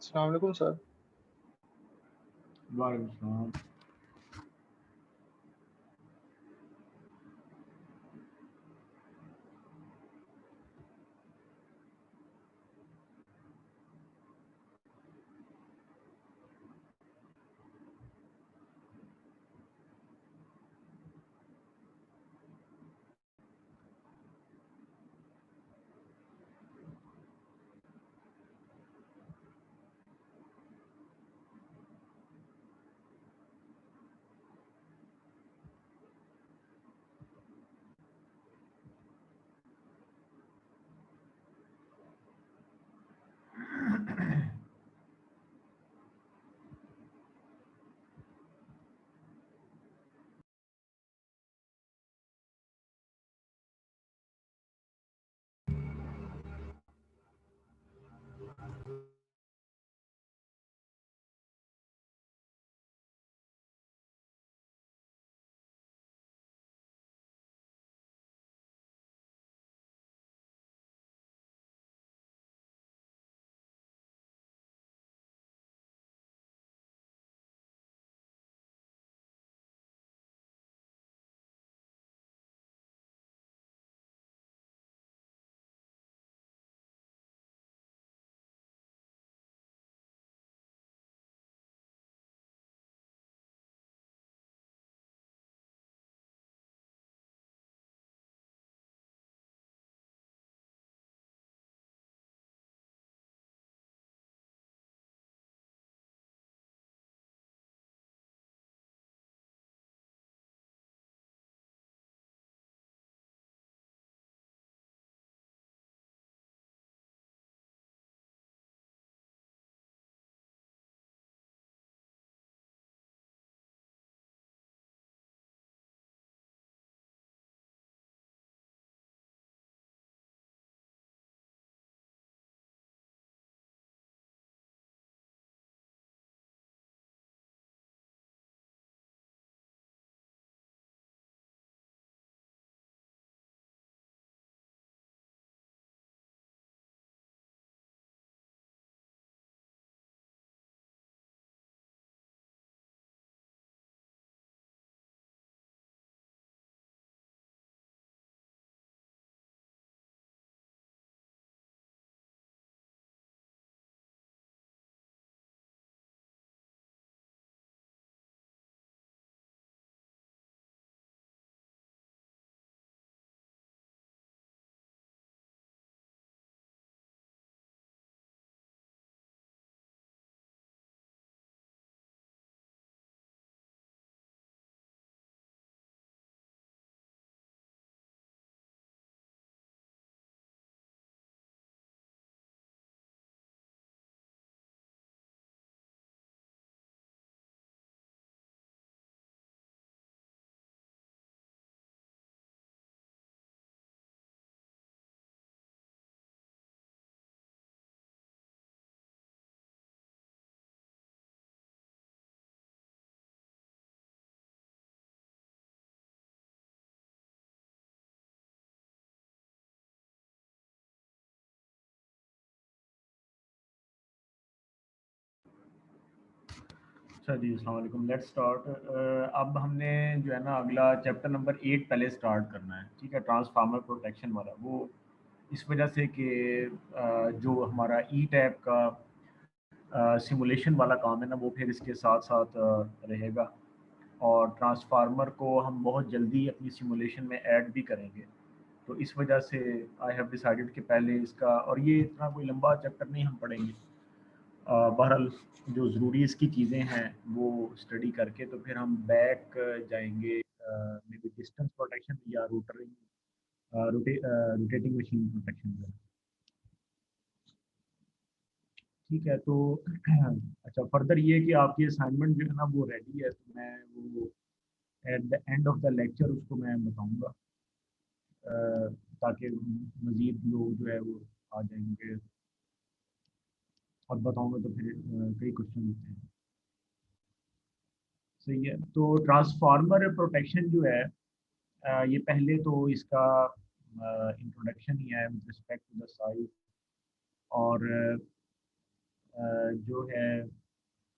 अस्सलाम वालेकुम सर। वालेकुम सलाम। अच्छा जी, अस्सलाम वालेकुम। Let's start. अब हमने जो है ना अगला चैप्टर नंबर 8 पहले स्टार्ट करना है, ठीक है? ट्रांसफार्मर प्रोटेक्शन वाला। वो इस वजह से कि जो हमारा ई टैप का सिमुलेशन वाला काम है ना, वो फिर इसके साथ-साथ रहेगा और ट्रांसफार्मर को हम बहुत जल्दी अपनी सिमुलेशन में ऐड भी करेंगे। तो इस वजह से आई हैव डिसाइडेड कि पहले इसका, और ये इतना कोई लंबा चैप्टर नहीं हम पढ़ेंगे। बहरहाल जो ज़रूरी इसकी चीज़ें हैं वो स्टडी करके तो फिर हम बैक जाएँगे मे बी डिस्टेंस प्रोटेक्शन या रोटेटिंग मशीन प्रोटेक्शन में। ठीक है, तो अच्छा, फर्दर ये है कि आपकी असाइनमेंट जो है ना वो रेडी है, तो मैं वो at the end of the lecture उसको मैं बताऊँगा, ताकि मज़ीद लोग जो है वो आ जाएँगे, और बताऊँगा तो फिर कई क्वेश्चन होते हैं। सही है, तो ट्रांसफार्मर प्रोटेक्शन जो है, ये पहले तो इसका इंट्रोडक्शन ही है with respect to the size, और जो है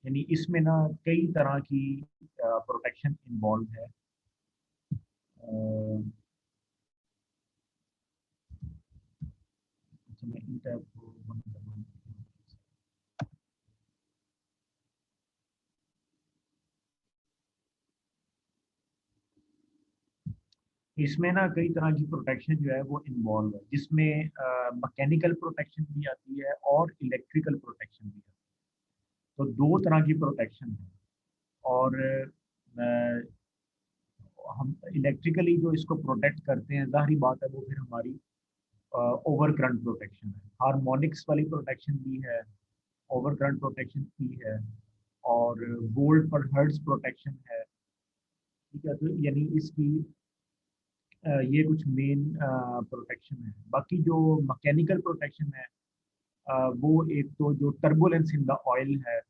यानी इसमें ना कई तरह की प्रोटेक्शन इन्वॉल्व है। अच्छा, मैं इन टैब को बंद करना। इसमें ना कई तरह की प्रोटेक्शन जो है वो इन्वॉल्व है, जिसमें मैकेनिकल प्रोटेक्शन भी आती है और इलेक्ट्रिकल प्रोटेक्शन भी आती है। तो दो तरह की प्रोटेक्शन है। और हम इलेक्ट्रिकली जो इसको प्रोटेक्ट करते हैं, जाहिर बात है वो फिर हमारी ओवर करंट प्रोटेक्शन है। हार्मोनिक्स वाली प्रोटेक्शन भी है, ओवर करंट प्रोटेक्शन भी है, और वोल्ट पर हर्ट्ज प्रोटेक्शन है। ठीक है, तो यानी इसकी ये कुछ मेन प्रोटेक्शन है। बाकी जो मैकेनिकल प्रोटेक्शन है, वो एक तो जो टर्बुलेंस इन द ऑयल है,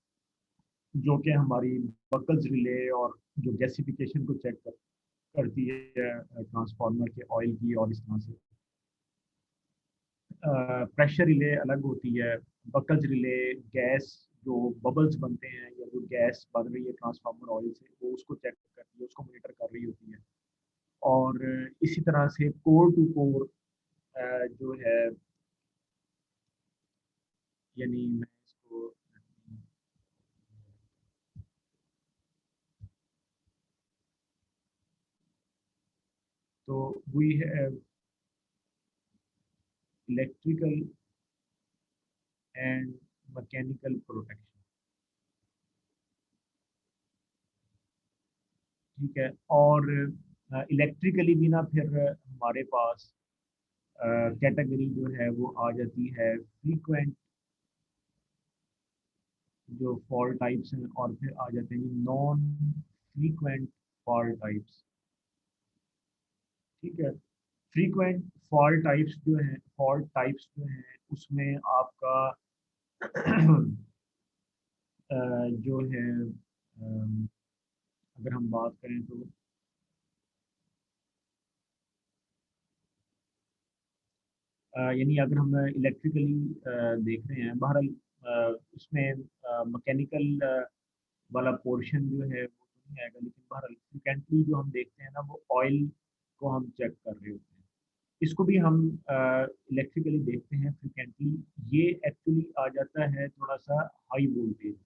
जो कि हमारी बकल्स रिले और जो गैसिफिकेशन को चेक करती है ट्रांसफार्मर के ऑयल की, और इस तरह से प्रेशर रिले अलग होती है। बकल्स रिले गैस जो बबल्स बनते हैं या जो गैस बन रही है ट्रांसफार्मर ऑयल से, वो उसको चेक करती है, उसको मॉनिटर कर रही होती है। और इसी तरह से कोर टू कोर जो है, यानी मैं इसको, तो we have electrical and mechanical protection. ठीक है, और इलेक्ट्रिकली भी ना फिर हमारे पास कैटेगरी जो है वो आ जाती है फ्रीक्वेंट जो फॉल्ट टाइप्स हैं, और फिर आ जाते हैं नॉन फ्रीक्वेंट फॉल्ट टाइप्स। ठीक है, फ्रीक्वेंट फॉल्ट टाइप्स जो हैं उसमें आपका जो है, अगर हम बात करें तो यानी अगर हम इलेक्ट्रिकली देख रहे हैं, बहरहाल उसमें मैकेनिकल वाला पोर्शन जो है वो तो नहीं आएगा, लेकिन बहरहाल फ्रिक्वेंटली जो हम देखते हैं ना, वो ऑयल को हम चेक कर रहे होते हैं। इसको भी हम इलेक्ट्रिकली देखते हैं फ्रिक्वेंटली। ये एक्चुअली आ जाता है थोड़ा सा हाई वोल्टेज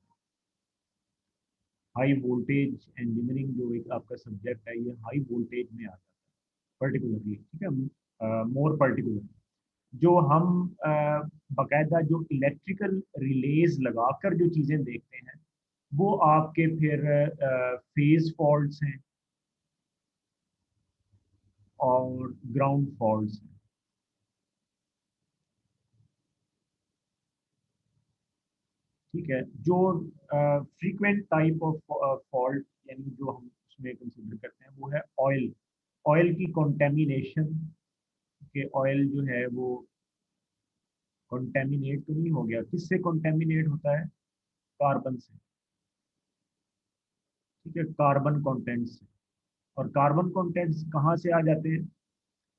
इंजीनियरिंग जो एक आपका सब्जेक्ट है, ये हाई वोल्टेज में आ जाता है पर्टिकुलरली। ठीक है, मोर पर्टिकुलर जो हम बाकायदा जो इलेक्ट्रिकल रिलेज लगाकर जो चीज़ें देखते हैं, वो आपके फिर फेज फॉल्ट्स हैं और ग्राउंड फॉल्ट्स हैं। ठीक है, जो फ्रीक्वेंट टाइप ऑफ फॉल्ट यानी जो हम उसमें कंसिडर करते हैं, वो है ऑयल ऑयल की कंटेमिनेशन। के ऑयल जो है वो कंटेमिनेट तो नहीं हो गया, किससे कंटेमिनेट होता है? कार्बन से। ठीक है, कार्बन कंटेंट से। और कार्बन कंटेंट्स कहाँ से आ जाते हैं?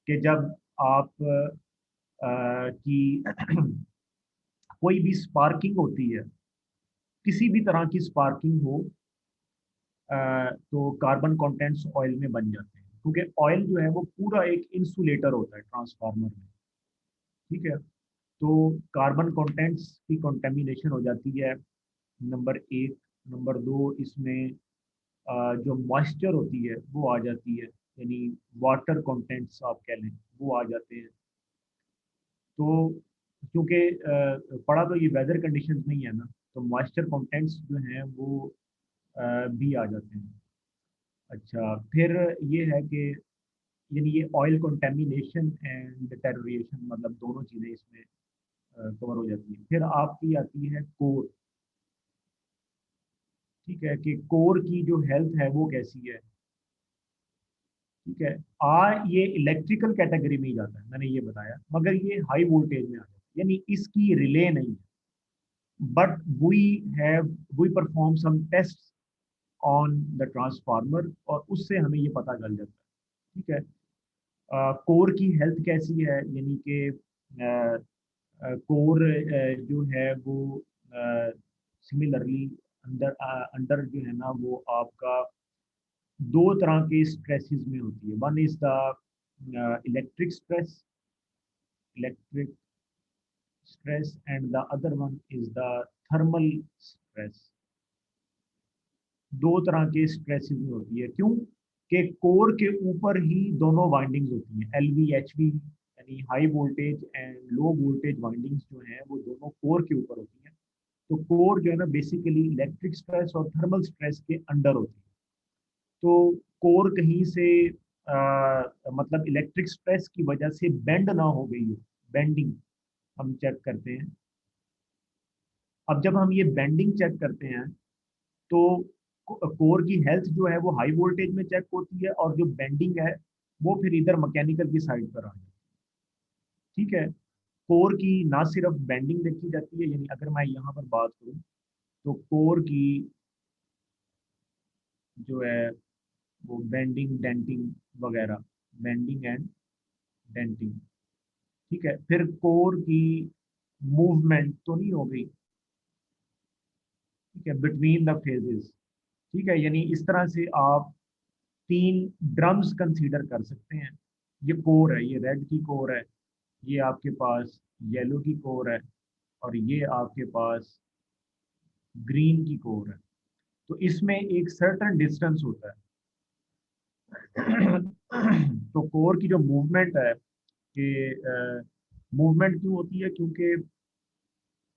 कि जब आप की कोई भी स्पार्किंग होती है, किसी भी तरह की स्पार्किंग हो, तो कार्बन कंटेंट्स ऑयल में बन जाते हैं, क्योंकि ऑयल जो है वो पूरा एक इंसुलेटर होता है ट्रांसफार्मर में। ठीक है, तो कार्बन कंटेंट्स की कंटेमिनेशन हो जाती है, नंबर एक। नंबर दो, इसमें जो मॉइस्चर होती है वो आ जाती है, यानी वाटर कंटेंट्स आप कह लें, वो आ जाते हैं। तो क्योंकि पड़ा तो ये वेदर कंडीशंस में ही है ना, तो मॉइस्चर कंटेंट्स जो हैं वो भी आ जाते हैं। अच्छा, फिर ये है कि यानी ये ऑयल कंटेमिनेशन एंड डिटेरियोरेशन, मतलब दोनों चीज़ें इसमें कवर हो जाती है। फिर आपकी आती है कोर। ठीक है, कि कोर की जो हेल्थ है वो कैसी है। ठीक है, ये इलेक्ट्रिकल कैटेगरी में ही जाता है, मैंने ये बताया, मगर ये हाई वोल्टेज में आ जाता है, यानी इसकी रिले नहीं है। But we have we perform some test on the transformer, और उससे हमें ये पता चल जाता है। ठीक है, कोर की हेल्थ कैसी है, यानी कि कोर जो है वो सिमिलरली अंदर अंडर जो है ना वो आपका दो तरह के स्ट्रेसेस में होती है। One is the electric stress, electric stress, and the other one is the thermal stress. दो तरह के स्ट्रेसेस में होती है। क्यों? कि कोर के ऊपर ही दोनों वाइंडिंग्स होती हैं, एल वी एच वी, यानी high voltage and low voltage windings जो हैं वो दोनों कोर के ऊपर होती हैं। तो कोर जो है ना बेसिकली इलेक्ट्रिक स्ट्रेस और थर्मल स्ट्रेस के अंडर होती है। तो कोर कहीं से मतलब इलेक्ट्रिक स्ट्रेस की वजह से बेंड ना हो गई हो, बेंडिंग हम चेक करते हैं। अब जब हम ये बेंडिंग चेक करते हैं तो कोर की हेल्थ जो है वो हाई वोल्टेज में चेक होती है, और जो बेंडिंग है वो फिर इधर मैकेनिकल की साइड पर आ जाती है। ठीक है। कोर की ना सिर्फ बेंडिंग देखी जाती है, यानी अगर मैं यहाँ पर बात करूँ तो कोर की जो है वो बेंडिंग डेंटिंग वगैरह, बेंडिंग एंड डेंटिंग। ठीक है। फिर कोर की मूवमेंट तो नहीं हो गई, ठीक है, बिटवीन द फेजेस। ठीक है, यानी इस तरह से आप तीन ड्रम्स कंसीडर कर सकते हैं। ये कोर है, ये रेड की कोर है, ये आपके पास येलो की कोर है, और ये आपके पास ग्रीन की कोर है। तो इसमें एक सर्टेन डिस्टेंस होता है। तो कोर की जो मूवमेंट है कि मूवमेंट क्यों होती है? क्योंकि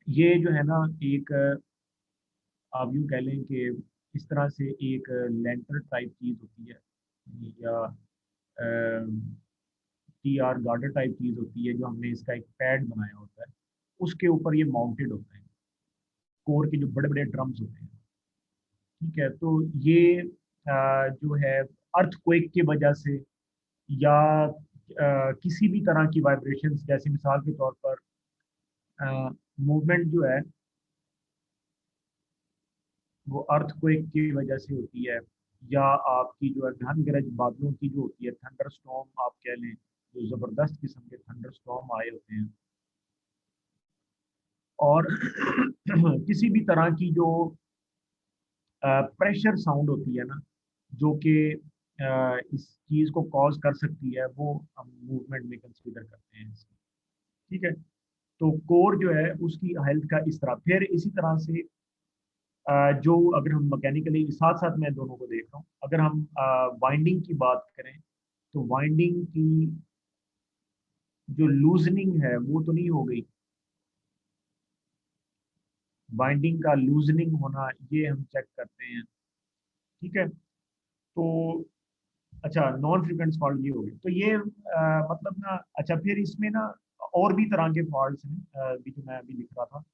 ये जो है ना एक आप यूँ कह लें कि इस तरह से एक लेंटर टाइप चीज़ होती है, या टी आर गार्डर टाइप चीज़ होती है, जो हमने इसका एक पैड बनाया होता है, उसके ऊपर ये माउंटेड होता है, कोर के जो बड़े बड़े ड्रम्स होते हैं। ठीक है। तो ये जो है अर्थक्वेक की वजह से, या किसी भी तरह की वाइब्रेशंस, जैसे मिसाल के तौर पर मूवमेंट जो है वो अर्थक्वेक की वजह से होती है, या आपकी जो है घन गरज बादलों की जो होती है, थंडर स्टॉर्म आप कह लें, जो ज़बरदस्त किस्म के थंडर स्टॉर्म आए होते हैं, और किसी भी तरह की जो प्रेशर साउंड होती है ना, जो कि इस चीज़ को कॉज कर सकती है, वो हम मूवमेंट में कंसीडर करते हैं इसको। ठीक है। तो कोर जो है उसकी हेल्थ का इस तरह, फिर इसी तरह से जो अगर हम मैकेनिकली साथ साथ मैं दोनों को देख रहा हूँ, अगर हम वाइंडिंग की बात करें तो वाइंडिंग की जो लूजनिंग है वो तो नहीं हो गई, वाइंडिंग का लूजनिंग होना ये हम चेक करते हैं। ठीक है। तो अच्छा, नॉन फ्रीक्वेंट फॉल्ट ये हो गई, तो ये मतलब ना, अच्छा फिर इसमें ना और भी तरह के फॉल्ट्स हैं, अभी जो मैं अभी लिख रहा था,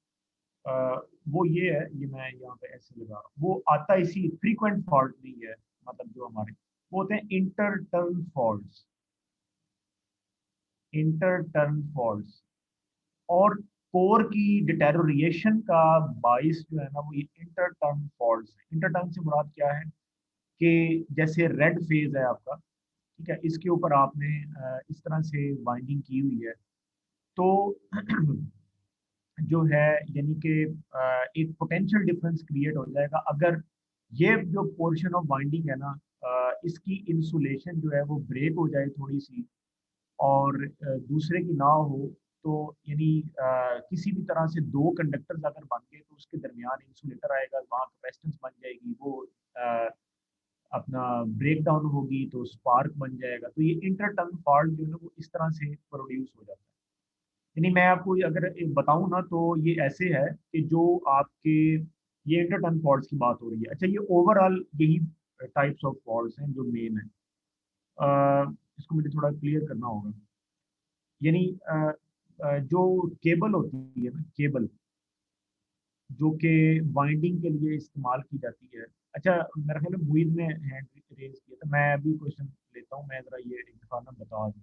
वो ये है, ये मैं यहाँ पे ऐसे लगा रहा हूँ, वो आता इसी फ्रीक्वेंट फॉल्ट नहीं है, मतलब जो हमारे वो होते हैं इंटरटर्न फॉल्ट्स, इंटरटर्न फॉल्ट्स। और कोर की डिटेरोरिएशन का बाइस जो है ना वो ये इंटरटर्न फॉल्ट्स है। इंटरटर्न से मुराद क्या है? कि जैसे रेड फेज है आपका, ठीक है, इसके ऊपर आपने इस तरह से बाइंडिंग की हुई है, तो जो है यानी कि एक पोटेंशियल डिफरेंस क्रिएट हो जाएगा अगर ये जो पोर्शन ऑफ बाइंडिंग है ना, इसकी इंसुलेशन जो है वो ब्रेक हो जाए थोड़ी सी, और दूसरे की ना हो, तो यानी किसी भी तरह से दो कंडक्टर्स अगर बन गए तो उसके दरमियान इंसुलेटर आएगा, वहाँ कैपेसिटेंस बन जाएगी, वो अ, अपना ब्रेक डाउन होगी तो स्पार्क बन जाएगा। तो ये इंटरटर्न फॉल्ट जो है ना वो इस तरह से प्रोड्यूस हो जाता है। यानी मैं आपको अगर बताऊं ना तो ये ऐसे है कि जो आपके ये इंटरटर्न फॉल्ट्स की बात हो रही है। अच्छा, ये ओवरऑल यही टाइप्स ऑफ फॉल्ट्स हैं जो मेन है। इसको मुझे थोड़ा क्लियर करना होगा। यानी जो केबल होती है ना, केबल जो कि वाइंडिंग के लिए इस्तेमाल की जाती है। अच्छा, मेरे ख्याल में मुईद ने हैंड रेज किया था, मैं अभी क्वेश्चन लेता हूँ, मैं जरा ये एक दफा ना बता दूँ।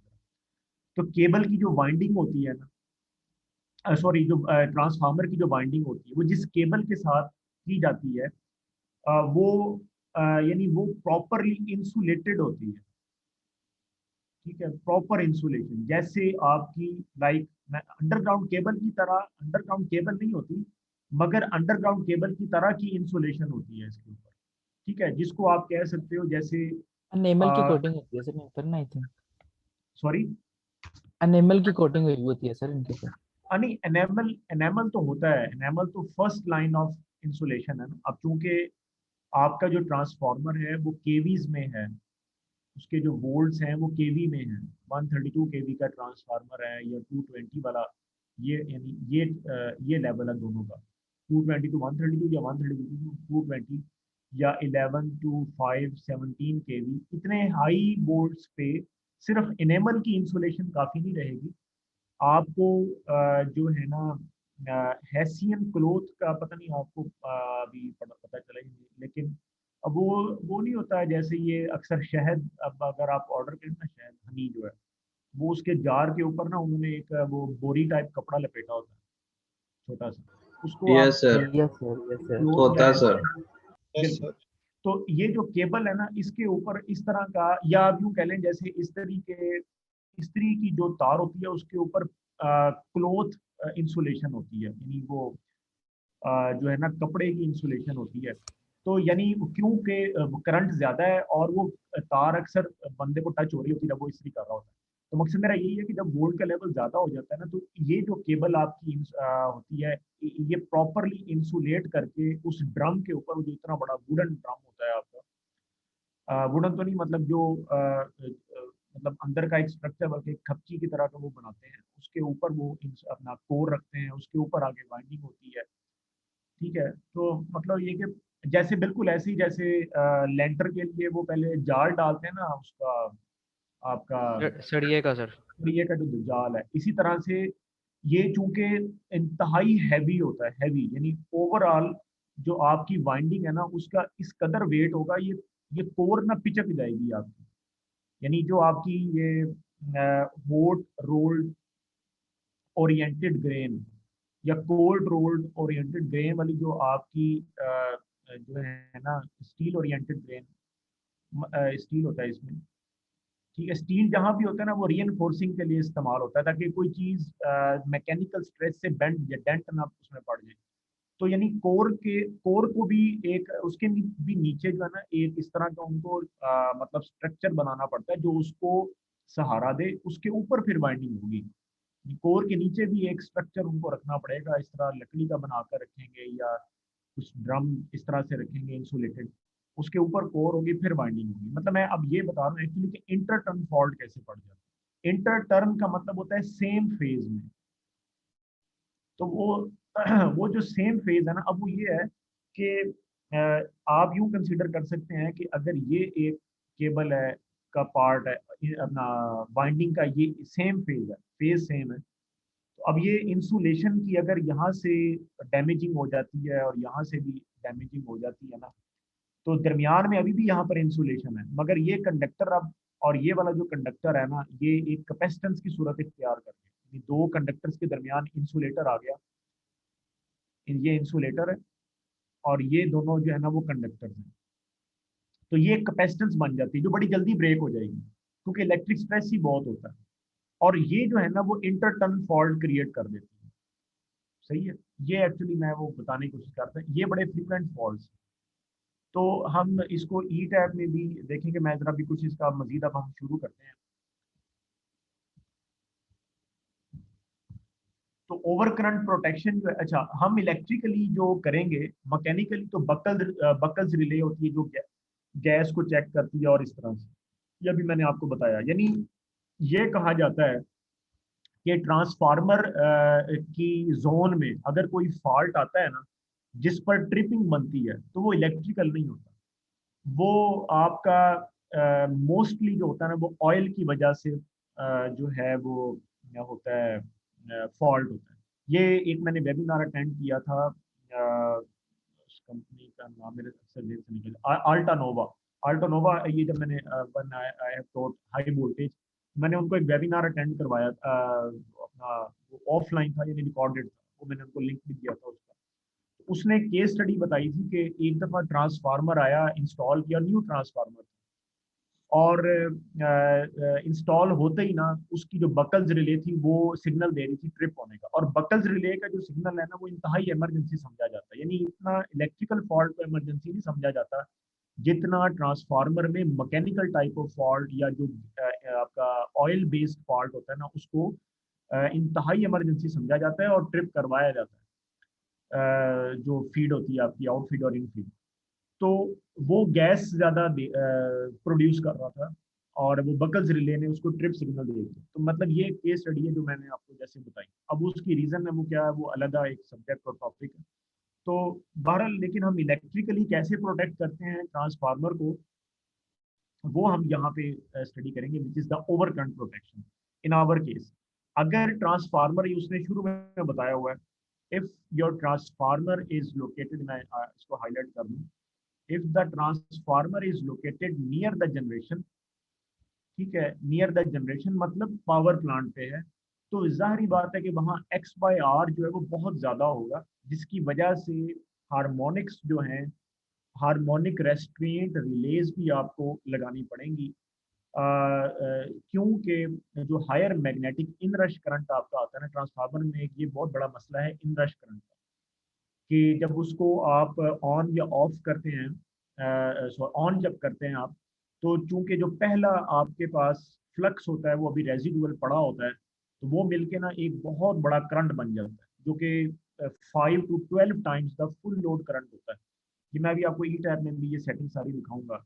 तो केबल की जो वाइंडिंग होती है ना, सॉरी, जो ट्रांसफार्मर की जो वाइंडिंग होती है वो जिस केबल के साथ की जाती है, वो यानी वो प्रॉपरली इंसुलेटेड होती है। ठीक है, प्रॉपर इंसुलेशन, जैसे आपकी लाइक अंडरग्राउंड केबल की तरह, अंडरग्राउंड केबल नहीं होती, मगर अंडरग्राउंड केबल की तरह की इंसुलेशन होती है इसके ऊपर, ठीक है, जिसको आप कह सकते हो जैसे एनेमल की कोटिंग होती है सर इनके ऊपर ना, आई थिंक सॉरी। एनेमल की कोटिंग हुई होती है सर इनके ऊपर। नहीं, एनेमल एनेमल तो होता है, एनेमल तो फर्स्ट लाइन ऑफ इंसुलेशन है ना। अब चूंकि आपका जो ट्रांसफार्मर है वो केवीज में है, उसके जो वोल्ट्स हैं वो केवी में है, 132 केवी का ट्रांसफार्मर है या 220 वाला, ये यानी ये लेवल है दोनों का, 220 टू 132 या 132 टू 220 या 11 टू 517 केवी, इतने हाई वोल्ट्स पे सिर्फ इनेमल की इंसुलेशन काफी नहीं रहेगी। आपको जो है ना हैसियन क्लोथ का पता नहीं आपको अभी पता चला ही नहीं, लेकिन अब वो नहीं होता है जैसे ये अक्सर शहद, अब अगर आप ऑर्डर करें ना शहद हनी जो है, वो उसके जार के ऊपर ना उन्होंने एक वो बोरी टाइप कपड़ा लपेटा होता है छोटा सा, उसको आप yes sir. Yes sir, yes sir. Cloth या होता है सर। हैसियन, यस बिल्कुल। सर। तो ये जो केबल है ना इसके ऊपर इस तरह का, या आप यूं कह लें जैसे इस्त्री की जो तार होती है उसके ऊपर क्लोथ इंसुलेशन होती है, यानी वो जो है ना कपड़े की इंसुलेशन होती है। तो यानी क्योंकि करंट ज्यादा है और वो तार अक्सर बंदे को टच हो रही होती है जब वो इस्त्री कर रहा होता है। तो मकसद मेरा यही है कि जब वोल्ट का लेवल ज्यादा हो जाता है ना, तो ये जो केबल आपकी होती है, ये प्रॉपरली इंसुलेट करके उस ड्रम के ऊपर, जो इतना बड़ा वुडन ड्रम होता है आपका, वुडन तो नहीं मतलब जो मतलब अंदर का एक स्ट्रक्चर, बल्कि एक खपची की तरह का वो बनाते हैं, उसके ऊपर वो अपना कोर रखते हैं, उसके ऊपर आगे वाइंडिंग होती है, ठीक है। तो मतलब ये कि जैसे बिल्कुल ऐसे ही जैसे लेंटर के लिए वो पहले जाल डालते हैं ना उसका, आपका सड़िए का सर। ये का जो जाल है, इसी तरह से ये चूंकि इंतहाई हैवी होता है, हैवी यानी ओवरऑल जो आपकी वाइंडिंग है ना उसका इस कदर वेट होगा, ये कोर ना पिचक जाएगी आपकी, यानी जो आपकी ये होट रोल्ड ओरिएंटेड ग्रेन या कोल्ड रोल्ड ओरिएंटेड ग्रेन वाली जो आपकी जो है ना स्टील ओरिएंटेड ग्रेन, स्टील होता है इसमें, ठीक है। स्टील जहां भी होता है ना वो रीइंफोर्सिंग के लिए इस्तेमाल होता है, ताकि कोई चीज मैकेनिकल स्ट्रेस से बेंड या डेंट ना उसमें पड़ जाए। तो यानी कोर को भी एक उसके भी नीचे जो है ना एक इस तरह का उनको मतलब स्ट्रक्चर बनाना पड़ता है जो उसको सहारा दे, उसके ऊपर फिर बाइंडिंग होगी। कोर के नीचे भी एक स्ट्रक्चर उनको रखना पड़ेगा, इस तरह लकड़ी का बनाकर रखेंगे या कुछ ड्रम इस तरह से रखेंगे इंसुलेटेड, उसके ऊपर कोर होगी फिर बाइंडिंग होगी। मतलब मैं अब ये बता रहा हूँ एक्चुअली कि इंटर टर्न फॉल्ट कैसे पड़ जाता है। इंटर टर्न का मतलब होता है सेम फेज में। तो वो वो जो सेम फेज है ना, अब वो ये है कि आप यूं कंसीडर कर सकते हैं कि अगर ये एक केबल है का पार्ट है, अपना बाइंडिंग का ये सेम फेज है, फेज सेम है, तो अब ये इंसुलेशन की अगर यहाँ से डैमेजिंग हो जाती है और यहाँ से भी डैमेजिंग हो जाती है ना, तो दरमियान में अभी भी यहाँ पर इंसुलेशन है, मगर ये कंडक्टर अब, और ये वाला जो कंडक्टर है ना ये एक कैपेसिटेंस की सूरत इख्तियार कर गया, ये दो कंडक्टर्स के दरमियान इंसुलेटर आ गया, ये इंसुलेटर है और ये दोनों जो है ना वो कंडक्टर्स हैं। तो ये कैपेसिटेंस बन जाती है जो बड़ी जल्दी ब्रेक हो जाएगी, क्योंकि इलेक्ट्रिक स्ट्रेस ही बहुत होता है, और ये जो है ना वो इंटरटर्न फॉल्ट क्रिएट कर देती है। सही है, ये एक्चुअली मैं वो बताने की कोशिश करता हूँ, ये बड़े फ्रीक्वेंट फॉल्ट। तो हम इसको ई टैब में भी देखेंगे, मैं जरा भी कुछ इसका मजीद अब हम शुरू करते हैं। तो ओवर करंट प्रोटेक्शन जो है, अच्छा हम इलेक्ट्रिकली जो करेंगे, मैकेनिकली तो बकल्स रिले होती है जो गैस को चेक करती है और इस तरह से, ये भी मैंने आपको बताया। यानी ये कहा जाता है कि ट्रांसफार्मर की जोन में अगर कोई फॉल्ट आता है ना जिस पर ट्रिपिंग बनती है, तो वो इलेक्ट्रिकल नहीं होता, वो आपका मोस्टली जो होता है ना वो ऑयल की वजह से जो है वो होता है, फॉल्ट होता है। ये एक मैंने वेबिनार अटेंड किया था, उस कंपनी का नाम मेरे अक्सर जेब से निकल, अल्टानोवा। अल्टानोवा, ये जब मैंने one I have taught high voltage, मैंने उनको एक वेबिनार अटेंड करवाया, अपना वो ऑफलाइन था यानी रिकॉर्डेड था, वो मैंने उनको लिंक भी दिया था उसका। उसने केस स्टडी बताई थी कि एक दफा ट्रांसफार्मर आया, इंस्टॉल किया, न्यू ट्रांसफार्मर, और इंस्टॉल होते ही ना उसकी जो बकल्स रिले थी वो सिग्नल दे रही थी ट्रिप होने का। और बकल्स रिले का जो सिग्नल है ना वो इंतहाई इमरजेंसी समझा जाता है, यानी इतना इलेक्ट्रिकल फॉल्ट को इमरजेंसी नहीं समझा जाता जितना ट्रांसफार्मर में मैकेनिकल टाइप ऑफ फॉल्ट या जो आपका ऑयल बेस्ड फॉल्ट होता है ना उसको इंतहाई इमरजेंसी समझा जाता है और ट्रिप करवाया जाता है। जो फीड होती है आपकी आउटफीड और इनफीड, तो वो गैस ज्यादा प्रोड्यूस कर रहा था और वो बकल्स रिले ने उसको ट्रिप सिग्नल दे दिया। तो मतलब ये केस स्टडी है जो मैंने आपको जैसे बताई। अब उसकी रीजन है वो क्या है, वो अलग एक सब्जेक्ट और टॉपिक है। तो बहरहाल लेकिन हम इलेक्ट्रिकली कैसे प्रोटेक्ट करते हैं ट्रांसफार्मर को वो हम यहाँ पे स्टडी करेंगे, which is the over current protection in our case. अगर ट्रांसफार्मर उसने शुरू में बताया हुआ है, if your transformer is located, मैं इसको हाईलाइट कर दूं, if the transformer is located near the generation, ठीक है, नियर द जनरेशन मतलब पावर प्लांट पे है, तो जाहिर बात है कि वहाँ एक्स बाई आर जो है वो बहुत ज़्यादा होगा, जिसकी वजह से हार्मोनिक्स जो हैं, हार्मोनिक रेस्ट्रेंट रिलेज भी आपको लगानी पड़ेंगी। क्योंकि जो हायर मैग्नेटिक इनरश करंट आपका आता है ना ट्रांसफार्मर में, एक ये बहुत बड़ा मसला है इनरश करंट का, कि जब उसको आप ऑन या ऑफ करते हैं, ऑन जब करते हैं आप, तो चूंकि जो पहला आपके पास फ्लक्स होता है वो अभी रेजिडुअल पड़ा होता है, तो वो मिलके ना एक बहुत बड़ा करंट बन जाता है जो कि 5 to 12 times the full load current होता है। ये मैं अभी आपको ई टैब में भी ये सेटिंग सारी दिखाऊंगा।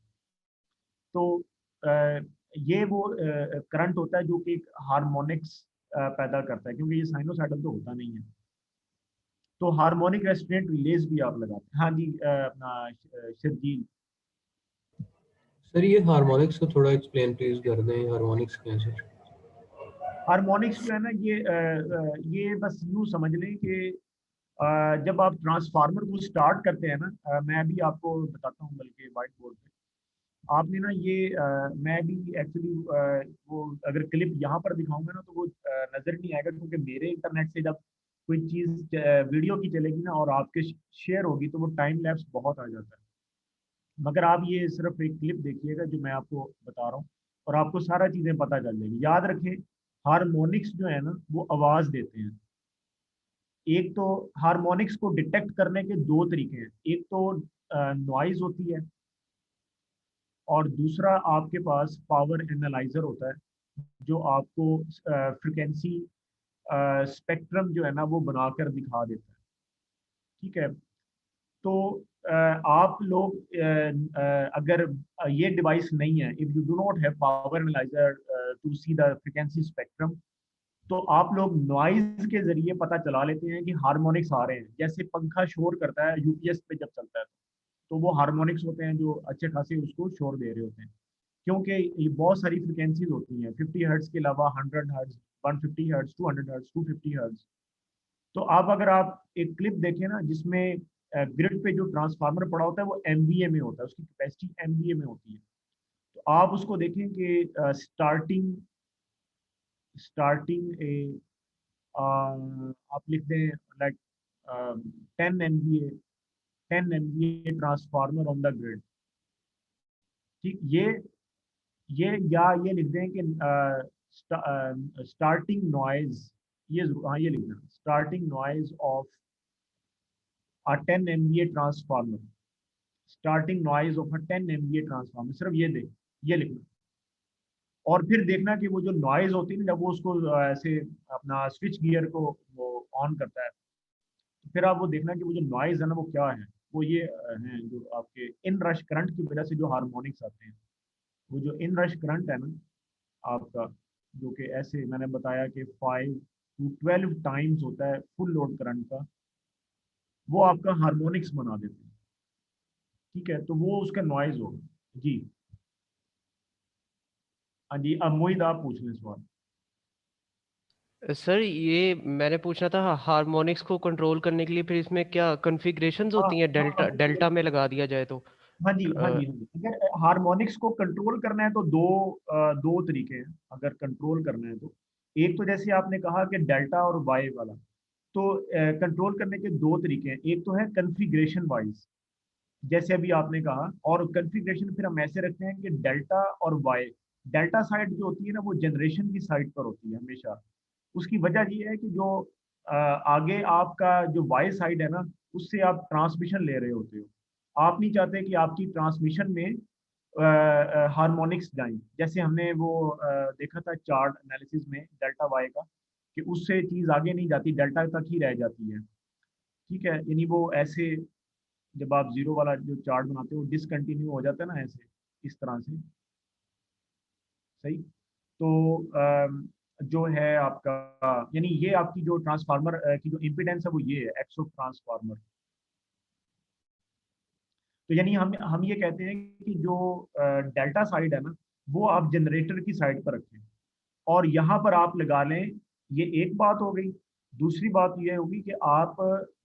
तो अ, ये वो करंट होता है जो कि एक हार्मोनिक्स पैदा करता है, क्योंकि ये साइनोसाइडल तो होता नहीं है। तो हार्मोनिक रेस्टोरेंट रिलेज भी आप लगाते हैं। हाँ जी, अपना शिरजील। सर ये हार्मोनिक्स को थोड़ा एक्सप्लेन प्लीज कर दें, हार्मोनिक्स क्या है सर? हार्मोनिक्स जो है ना ये बस यूँ समझ लें कि जब आप ट्रांसफार्मर को स्टार्ट करते हैं ना, मैं अभी आपको बताता हूँ बल्कि वाइट बोर्ड पे आपने ना ये मैं भी एक्चुअली वो अगर क्लिप यहाँ पर दिखाऊंगा ना तो वो नज़र नहीं आएगा, क्योंकि मेरे इंटरनेट से जब कोई चीज़ वीडियो की चलेगी ना और आपके शेयर होगी तो वो टाइम लैप्स बहुत आ जाता है। मगर आप ये सिर्फ एक क्लिप देखिएगा जो मैं आपको बता रहा हूँ और आपको सारा चीज़ें पता चल जाएगी। याद रखें, हारमोनिक्स जो है ना वो आवाज़ देते हैं। एक तो हारमोनिक्स को डिटेक्ट करने के दो तरीके हैं, एक तो नॉइज होती है और दूसरा आपके पास पावर एनालाइजर होता है जो आपको फ्रिक्वेंसी स्पेक्ट्रम जो है ना वो बनाकर दिखा देता है। ठीक है, तो आप लोग अगर ये डिवाइस नहीं है, if you do not have power analyser to see the frequency spectrum, तो आप लोग नॉइज के जरिए पता चला लेते हैं कि हार्मोनिक्स आ रहे हैं। जैसे पंखा शोर करता है यूपीएस पे जब चलता है तो वो हार्मोनिक्स होते हैं जो अच्छे खासे उसको शोर दे रहे होते हैं, क्योंकि ये बहुत सारी फ्रिक्वेंसीज होती हैं 50 हर्ट्ज के अलावा 100 हर्ट्ज, 150 हर्ट्ज, 200 हर्ट्ज, 250 हर्ट्ज। तो आप अगर आप एक क्लिप देखें ना जिसमें ग्रिड पे जो ट्रांसफार्मर पड़ा होता है वो एमवीए में होता है, उसकी कैपेसिटी एमवीए में होती है। तो आप उसको देखें कि स्टार्टिंग स्टार्टिंग ए आप लिख दें like 10 MVA, 10 MVA transformer on the grid. ठीक, या ये लिख दें कि स्टार्टिंग नॉइज, ये हाँ ये लिख दें starting noise of a 10 MVA transformer, starting noise of a 10 MVA transformer, सिर्फ ये लिखना। और फिर देखना कि वो जो नॉइज होती है ना जब वो उसको ऐसे अपना स्विच गियर को वो ऑन करता है, तो फिर आप वो देखना कि वो जो नॉइज है ना वो क्या है। वो ये हैं जो आपके इन रश करंट की वजह से जो हार्मोनिक्स आते हैं, वो जो इन रश करंट है ना आपका, जो कि ऐसे मैंने बताया कि 5 to 12 टाइम्स होता है फुल लोड करंट का, वो आपका हार्मोनिक्स बना देते हैं। ठीक है, तो वो उसका नॉइज होगा जी। हाँ जी, अब मोहित आप पूछ लें सवाल। सर ये मैंने पूछना था, हार्मोनिक्स को कंट्रोल करने के लिए फिर इसमें क्या कॉन्फ़िगरेशंस हाँ होती हैं, डेल्टा हाँ डेल्टा में लगा दिया जाए तो? हाँ जी हाँ जी हाँ जी, अगर हार्मोनिक्स को कंट्रोल करना है तो दो तरीके हैं अगर कंट्रोल करना है तो। एक तो जैसे आपने कहा कि डेल्टा और वाई वाला, तो कंट्रोल करने के दो तरीके हैं। एक तो है कन्फिग्रेशन वाइज, जैसे अभी आपने कहा, और कॉन्फ़िगरेशन फिर हम ऐसे रखते हैं कि डेल्टा और वाई, डेल्टा साइड जो होती है ना वो जनरेशन की साइड पर होती है हमेशा। उसकी वजह ये है कि जो आगे आपका जो वाई साइड है ना, उससे आप ट्रांसमिशन ले रहे होते हो। आप नहीं चाहते कि आपकी ट्रांसमिशन में हार्मोनिक्स जाएं। जैसे हमने वो देखा था चार्ट एनालिसिस में डेल्टा वाई का, कि उससे चीज़ आगे नहीं जाती, डेल्टा तक ही रह जाती है। ठीक है, यानी वो ऐसे जब आप जीरो वाला जो चार्ट बनाते हो डिसकंटिन्यू हो जाता है ना ऐसे, इस तरह से। सही। तो जो है आपका, यानी ये आपकी जो ट्रांसफार्मर की जो इम्पीडेंस है वो ये है, एक्स ऑफ ट्रांसफार्मर। तो यानी हम ये कहते हैं कि जो डेल्टा साइड है ना, वो आप जनरेटर की साइड पर रखें, और यहाँ पर आप लगा लें। ये एक बात हो गई। दूसरी बात ये होगी कि आप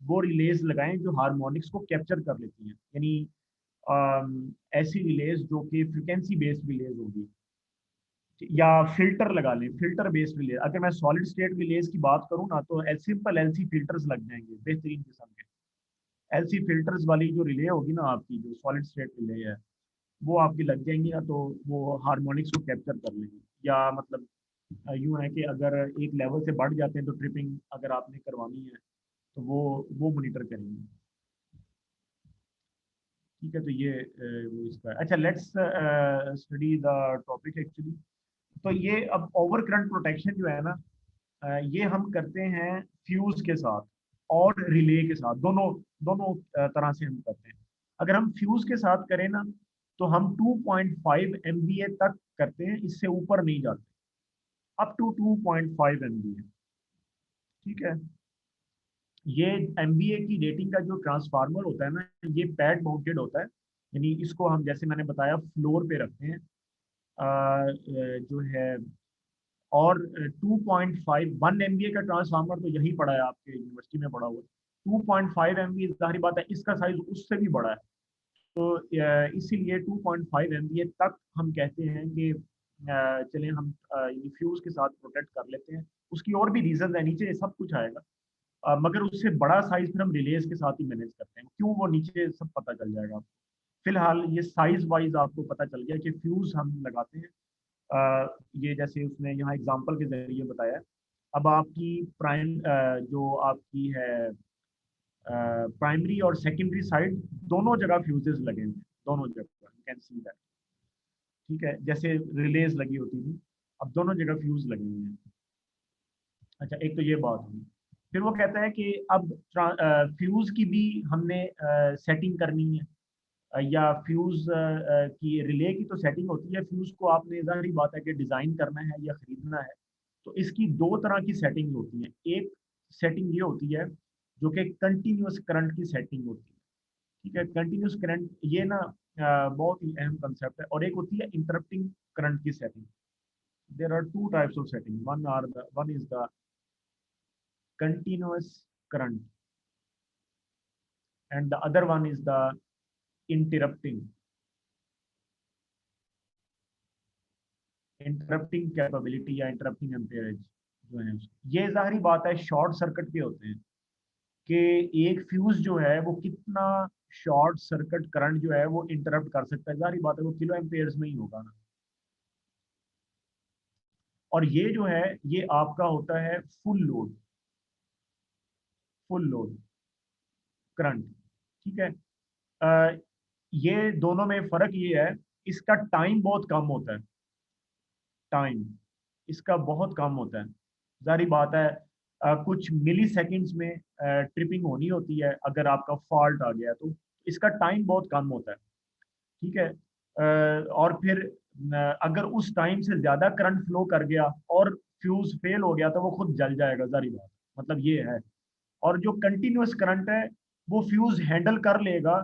वो रिलेज लगाएं जो हार्मोनिक्स को कैप्चर कर लेती हैं, यानी ऐसी रिलेज जो कि फ्रिक्वेंसी बेस्ड रिलेज होगी, या फिल्टर लगा लें, फिल्टर बेस्ड रिलेज। अगर मैं सॉलिड स्टेट रिलेज की बात करूँ ना, तो सिंपल एलसी फिल्टर्स लग जाएंगे बेहतरीन किस्म के। एलसी फिल्टर्स वाली जो रिले होगी ना आपकी, जो सॉलिड स्टेट रिले है, वो आपकी लग जाएंगी ना, तो वो हार्मोनिक्स को कैप्चर कर लेंगे। या मतलब यूँ है कि अगर एक लेवल से बढ़ जाते हैं तो ट्रिपिंग अगर आपने करवानी है तो वो मॉनिटर करेंगे। ठीक है, तो ये वो इसका। अच्छा, let's study the topic actually. तो ये अब ओवर करंट प्रोटेक्शन जो है ना, ये हम करते हैं फ्यूज के साथ और रिले के साथ, दोनों दोनों तरह से हम करते हैं। अगर हम फ्यूज के साथ करें ना, तो हम 2.5 MVA तक करते हैं, इससे ऊपर नहीं जाते, अप टू 2.5 MVA। ठीक है। ये MVA की रेटिंग का जो ट्रांसफार्मर होता है ना, ये पैड माउंटेड होता है, यानी इसको हम जैसे मैंने बताया फ्लोर पे रखते हैं, जो है। और 2.5 1 MVA का ट्रांसफार्मर तो यही पड़ा है आपके यूनिवर्सिटी में पड़ा हुआ। 2.5 MVA जाहिर बात है इसका साइज उससे भी बड़ा है। तो इसीलिए 2.5 MVA तक हम कहते हैं कि चलें हम फ्यूज के साथ प्रोटेक्ट कर लेते हैं। उसकी और भी रीजन है, नीचे सब कुछ आएगा। मगर उससे बड़ा साइज फिर हम रिलेज के साथ ही मैनेज करते हैं, क्यों वो नीचे सब पता चल जाएगा आपको। फिलहाल ये साइज वाइज आपको पता चल गया कि फ्यूज हम लगाते हैं। ये जैसे उसने यहाँ एग्जांपल के जरिए बताया है। अब आपकी जो आपकी है प्राइमरी और सेकेंडरी साइड, दोनों जगह फ्यूजेस लगे हुए हैं, दोनों जगह यू कैन सी दैट। ठीक है, जैसे रिलेज लगी होती थी, अब दोनों जगह फ्यूज लगे हुए हैं। अच्छा, एक तो ये बात हुई। फिर वो कहता है कि अब फ्यूज की भी हमने सेटिंग करनी है, या फ्यूज की रिले की तो सेटिंग होती है, फ्यूज को आपने जाहिर बात है कि डिजाइन करना है या खरीदना है। तो इसकी दो तरह की सेटिंग होती है। एक सेटिंग ये होती है जो कि कंटिन्यूअस करंट की सेटिंग होती है। ठीक है, कंटिन्यूअस करंट ये ना बहुत ही अहम कंसेप्ट है। और एक होती है इंटरप्टिंग करंट की setting. There are two types of setting, one is the continuous current and the other one is the interrupting capability या interrupting amperage जो है ये जाहिर बात है शॉर्ट सर्किट के होते हैं, कि एक फ्यूज जो है वो कितना शॉर्ट सर्किट करंट जो है वो इंटरप्ट कर सकता है। जाहिर बात है वो किलो एम्पेयर्स में ही होगा ना। और ये जो है ये आपका होता है फुल लोड करंट। ठीक है। ये दोनों में फर्क ये है, इसका टाइम बहुत कम होता है, टाइम इसका बहुत कम होता है। जारी बात है कुछ मिली सेकेंड्स में ट्रिपिंग होनी होती है, अगर आपका फॉल्ट आ गया तो इसका टाइम बहुत कम होता है। ठीक है। और फिर अगर उस टाइम से ज़्यादा करंट फ्लो कर गया और फ्यूज फेल हो गया तो वो खुद जल जाएगा, जारी बात मतलब ये है। और जो कंटिन्यूअस करंट है वो फ्यूज हैंडल कर लेगा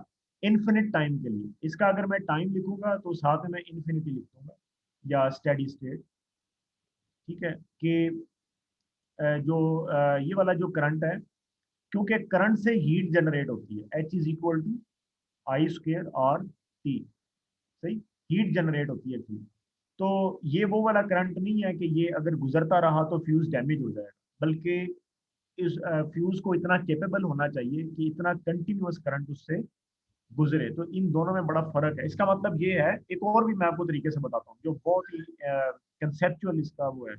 इन्फिनिट टाइम के लिए। इसका अगर मैं टाइम लिखूंगा तो साथ में मैं इन्फिनिटी लिख दूंगा या स्टेडी स्टेट। ठीक है, कि जो ये वाला जो करंट है, क्योंकि करंट से हीट जनरेट होती है, H is equal to I square R T. सही, हीट जनरेट होती है थी। तो ये वो वाला करंट नहीं है कि ये अगर गुजरता रहा तो फ्यूज डैमेज हो जाएगा, बल्कि इस फ्यूज को इतना केपेबल होना चाहिए कि इतना कंटिन्यूअस करंट उससे गुजरे, तो इन दोनों में बड़ा फर्क है। इसका मतलब ये है, एक और भी मैं आपको तरीके से बताता हूँ जो बहुत ही कंसेप्चुअल इसका वो है।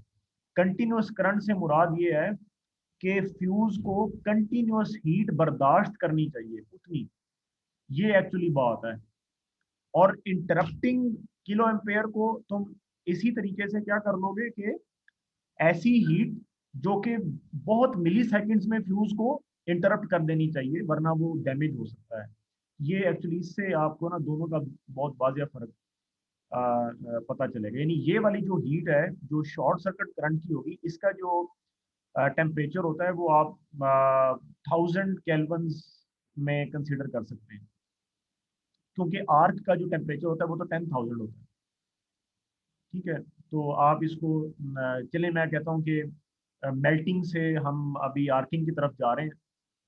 कंटिन्यूअस करंट से मुराद ये है कि फ्यूज को कंटिन्यूअस हीट बर्दाश्त करनी चाहिए उतनी, ये एक्चुअली बात है। और इंटरप्टिंग किलो एम्पेयर को तुम इसी तरीके से क्या कर लोगे कि ऐसी हीट जो कि बहुत मिली सेकेंड्स में फ्यूज को इंटरप्ट कर देनी चाहिए, वरना वो डैमेज हो सकता है। ये एक्चुअली इससे आपको ना दोनों का बहुत वाजिया फर्क पता चलेगा। यानी ये वाली जो हीट है जो शॉर्ट सर्किट करंट की होगी, इसका जो टेम्परेचर होता है वो आप 1000 केल्विन में कंसीडर कर सकते हैं, क्योंकि आर्क का जो टेम्परेचर होता है वो तो 10,000 होता है। ठीक है, तो आप इसको चले, मैं कहता हूँ कि मेल्टिंग से हम अभी आर्किंग की तरफ जा रहे हैं,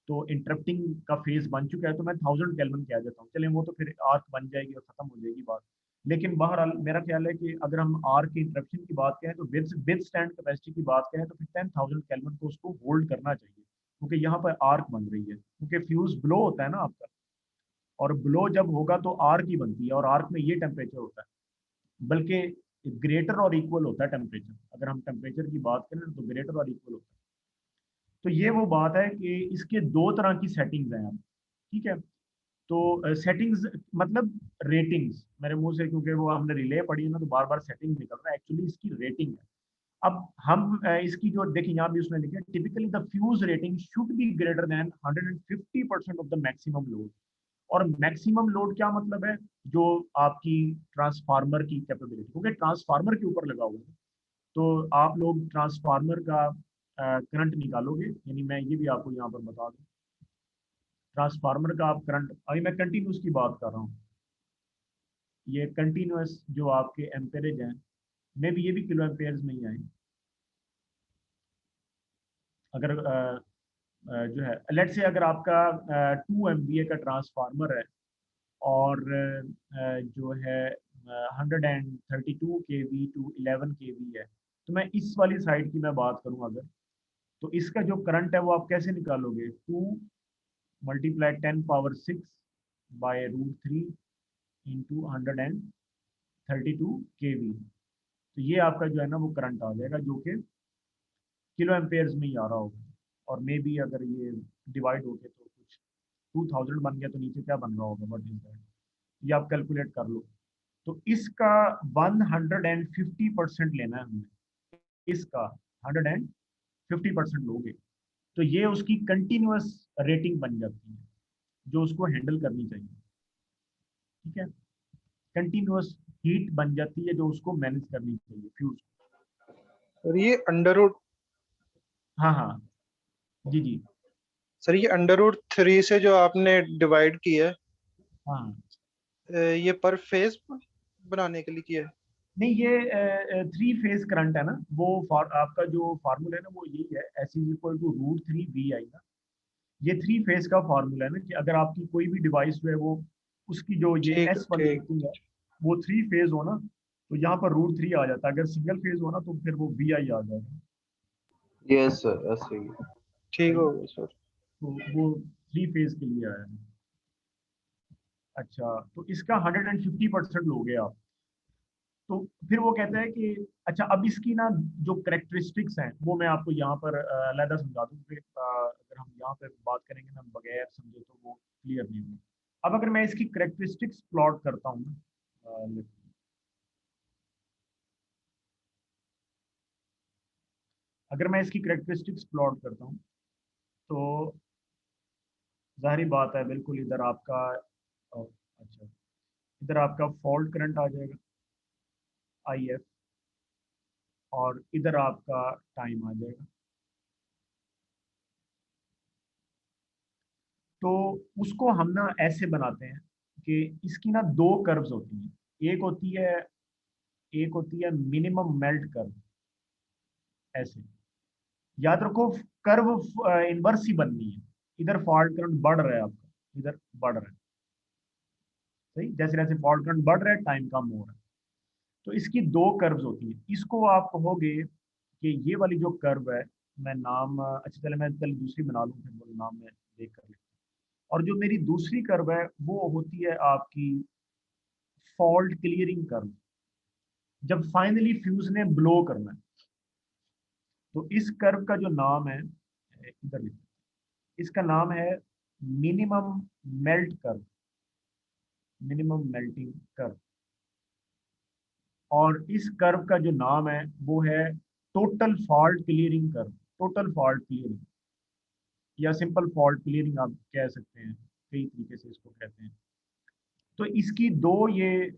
तो इंटरप्टिंग का फेज बन चुका है, तो मैं 1000 केल्विन कह देता हूँ। चलें, वो तो फिर आर्क बन जाएगी और ख़त्म हो जाएगी बात। लेकिन बहरहाल मेरा ख्याल है कि अगर हम आर्क की इंटरप्शन की बात करें, तो विद स्टैंड कैपेसिटी की बात करें, तो फिर 10,000 केल्विन को उसको होल्ड करना चाहिए, क्योंकि यहाँ पर आर्क बन रही है, क्योंकि फ्यूज ब्लो होता है ना आपका, और ब्लो जब होगा तो आर्क ही बनती है, और आर्क में ये टेम्परेचर होता है, बल्कि ग्रेटर और इक्वल होता है टेम्परेचर। अगर हम टेम्परेचर की बात करें तो ग्रेटर और इक्वल होता है। तो ये वो बात है कि इसके दो तरह की सेटिंग्स हैं अब। ठीक है, तो सेटिंग्स मतलब रेटिंग्स, मेरे मुंह से क्योंकि वो हमने रिले पढ़ी है ना, तो बार बार सेटिंग निकल रहा है, एक्चुअली इसकी रेटिंग है। अब हम इसकी जो देखिए यहाँ भी उसने लिखा, typically the fuse rating should be greater than 150% of the maximum load. और मैक्सिमम लोड क्या मतलब है, जो आपकी ट्रांसफार्मर की कैपेबिलिटी, क्योंकि ट्रांसफार्मर के ऊपर लगा हुआ है, तो आप लोग ट्रांसफार्मर का करंट निकालोगे। यानी मैं ये भी आपको यहाँ पर बता दूं, ट्रांसफार्मर का आप करंट, अभी मैं कंटिन्यूस की बात कर रहा हूँ, ये कंटिन्यूस जो आपके एम्पेरेज हैं, मे भी ये भी किलो एम्पेयर्स में ही आए। अगर जो है लेट से अगर आपका 2 MVA का ट्रांसफार्मर है, और जो है 132 kV टू 11 kV है, तो मैं इस वाली साइड की मैं बात करूं अगर, तो इसका जो करंट है वो आप कैसे निकालोगे, 2 × 10⁻⁶ बाय √3 इंटू 132 kV। तो ये आपका जो है ना वो करंट आ जाएगा, जो कि किलो एम्पेयर्स में ही आ रहा होगा। और मे बी अगर ये डिवाइड होके तो कुछ 2000 बन गया, तो नीचे क्या बन रहा होगा, व्हाट इज दैट, ये आप कैलकुलेट कर लो। तो इसका 150% लेना है हमने, इसका 150% लोगे, तो ये उसकी कंटिन्यूअस रेटिंग बन जाती है, जो उसको हैंडल करनी चाहिए। ठीक है, कंटिन्यूअस हीट बन जाती है जो उसको मैनेज करनी चाहिए फ्यूज। सर ये अंडर रूट हाँ हाँ, जी जी, सर ये √3 से जो आपने डिवाइड किया है, हाँ। ये पर फेज बनाने के लिए किया है? नहीं, ये 3 फेज करंट है ना, वो आपका जो फार्मूला है ना वो यही है, S is equal to √3 VI ना। ये 3 फेज का फार्मूला है ना, कि अगर आपकी कोई भी डिवाइस जो है वो, उसकी जो ये ठीक है, एस वाली ठीक। रेटिंग है वो 3 फेज हो ना, तो यहाँ पर √3 आ जाता है। अगर सिंगल फेज हो ना तो फिर वो VI आ जाएगा। यस सर, ऐसे ही। ठीक सही, हो गया सर। तो वो 3 फेज के लिए आया है। अच्छा, तो इसका 150% लोगे आप, तो फिर वो कहते हैं कि अच्छा, अब इसकी ना जो करेक्टरिस्टिक्स हैं वो मैं आपको यहाँ पर अलहदा समझा दूँ, कि अगर हम यहाँ पे बात करेंगे ना बगैर समझे तो वो क्लियर नहीं होगी। अब अगर मैं इसकी करेक्टरिस्टिक्स प्लॉट करता हूँ ना, अगर मैं इसकी करेक्टरिस्टिक्स प्लॉट करता हूँ, तो जाहिर बात है बिल्कुल इधर आपका अच्छा, इधर आपका फॉल्ट करंट आ जाएगा IF, और इधर आपका टाइम आ जाएगा। तो उसको हम ना ऐसे बनाते हैं कि इसकी ना दो कर्व्स होती हैं, एक होती है मिनिमम मेल्ट कर्व, ऐसे याद रखो। कर्व इनवर्स ही बननी है, इधर फॉल्ट करंट बढ़ रहा है आपका, इधर बढ़ रहा है, सही, जैसे जैसे फॉल्ट करंट बढ़ रहा है टाइम कम हो रहा है। तो इसकी दो कर्व्स होती हैं, इसको आप कहोगे कि ये वाली जो कर्व है, मैं नाम अच्छा चले मैं दूसरी बना लूँ, फिर वो नाम मैं देख कर लेता और जो मेरी दूसरी कर्व है वो होती है आपकी फॉल्ट क्लियरिंग कर्व, जब फाइनली फ्यूज ने ब्लो करना है। तो इस कर्व का जो नाम है, इधर लिखो, इसका नाम है minimum melt curve, minimum melting curve. और इस कर्व का जो नाम है वो है total fault clearing curve, total fault clearing या सिंपल फॉल्ट क्लियरिंग आप कह सकते हैं, कई तरीके से इसको कहते हैं। तो इसकी दो ये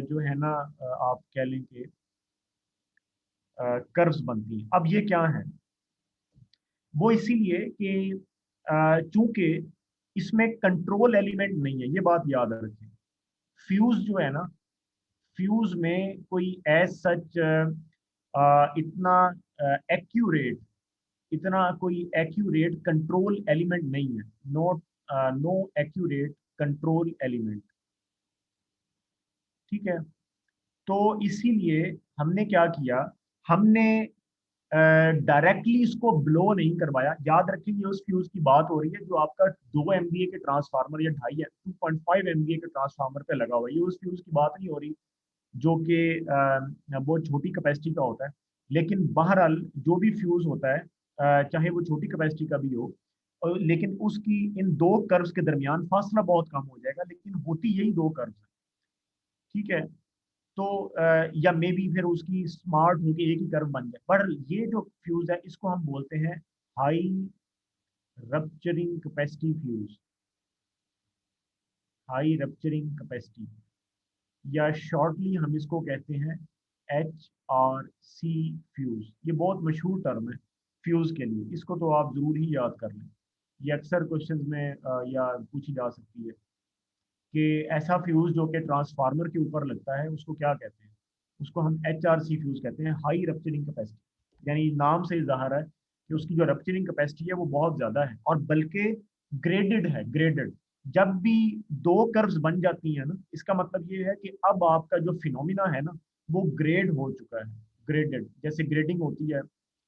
जो है ना आप कह लें कि कर्व्स बनती हैं। अब ये क्या है, वो इसीलिए कि चूंकि इसमें कंट्रोल एलिमेंट नहीं है, ये बात याद रखें। फ्यूज जो है ना, फ्यूज में कोई एज सच इतना एक्यूरेट, इतना कोई एक्यूरेट कंट्रोल एलिमेंट नहीं है, not know accurate control element. ठीक है, तो इसीलिए हमने क्या किया, हमने डायरेक्टली इसको ब्लो नहीं करवाया। याद रखिए उस फ्यूज की बात हो रही है जो आपका 2 MVA के ट्रांसफार्मर या 2.5 MVA के ट्रांसफार्मर पे लगा हुआ है। ये उस फ्यूज की बात नहीं हो रही जो कि बहुत छोटी कैपेसिटी का होता है। लेकिन बहरहाल जो भी फ्यूज होता है चाहे वो छोटी कैपेसिटी का भी हो, लेकिन उसकी इन दो कर्व्स के दरमियान फासला बहुत कम हो जाएगा, लेकिन होती यही दो कर्व्स है। ठीक है, तो या मे बी फिर उसकी स्मार्ट होकर एक ही कर्व बन जाए। पर ये जो फ्यूज है इसको हम बोलते हैं high rupturing capacity fuse, high rupturing capacity, या शॉर्टली हम इसको कहते हैं HRC फ्यूज। ये बहुत मशहूर टर्म है फ्यूज के लिए, इसको तो आप जरूर ही याद कर लें। ये अक्सर क्वेश्चंस में या पूछी जा सकती है कि ऐसा फ्यूज जो कि ट्रांसफार्मर के ऊपर लगता है उसको क्या कहते हैं। उसको हम HRC फ्यूज कहते हैं, हाई रप्चरिंग कैपेसिटी। यानी नाम से ही जाहिर है कि उसकी जो रप्चरिंग कैपेसिटी है वो बहुत ज़्यादा है, और बल्कि ग्रेडेड है, ग्रेडेड। जब भी दो कर्व्स बन जाती हैं ना, इसका मतलब ये है कि अब आपका जो फिनोमिना है ना वो ग्रेड हो चुका है, ग्रेडेड। जैसे ग्रेडिंग होती है,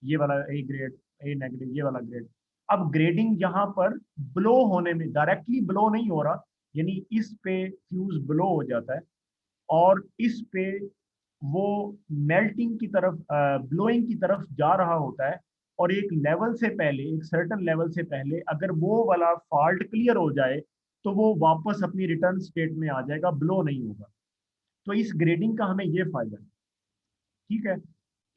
ये वाला ए ग्रेड, ए नेगेटिव, ये वाला ग्रेड। अब ग्रेडिंग यहाँ पर ब्लो होने में, डायरेक्टली ब्लो नहीं हो रहा, यानी इस पे फ्यूज ब्लो हो जाता है और इस पे वो मेल्टिंग की तरफ, ब्लोइंग की तरफ जा रहा होता है। और एक लेवल से पहले, एक सर्टेन लेवल से पहले अगर वो वाला फॉल्ट क्लियर हो जाए तो वो वापस अपनी रिटर्न स्टेट में आ जाएगा, ब्लो नहीं होगा। तो इस ग्रेडिंग का हमें ये फायदा है। ठीक है,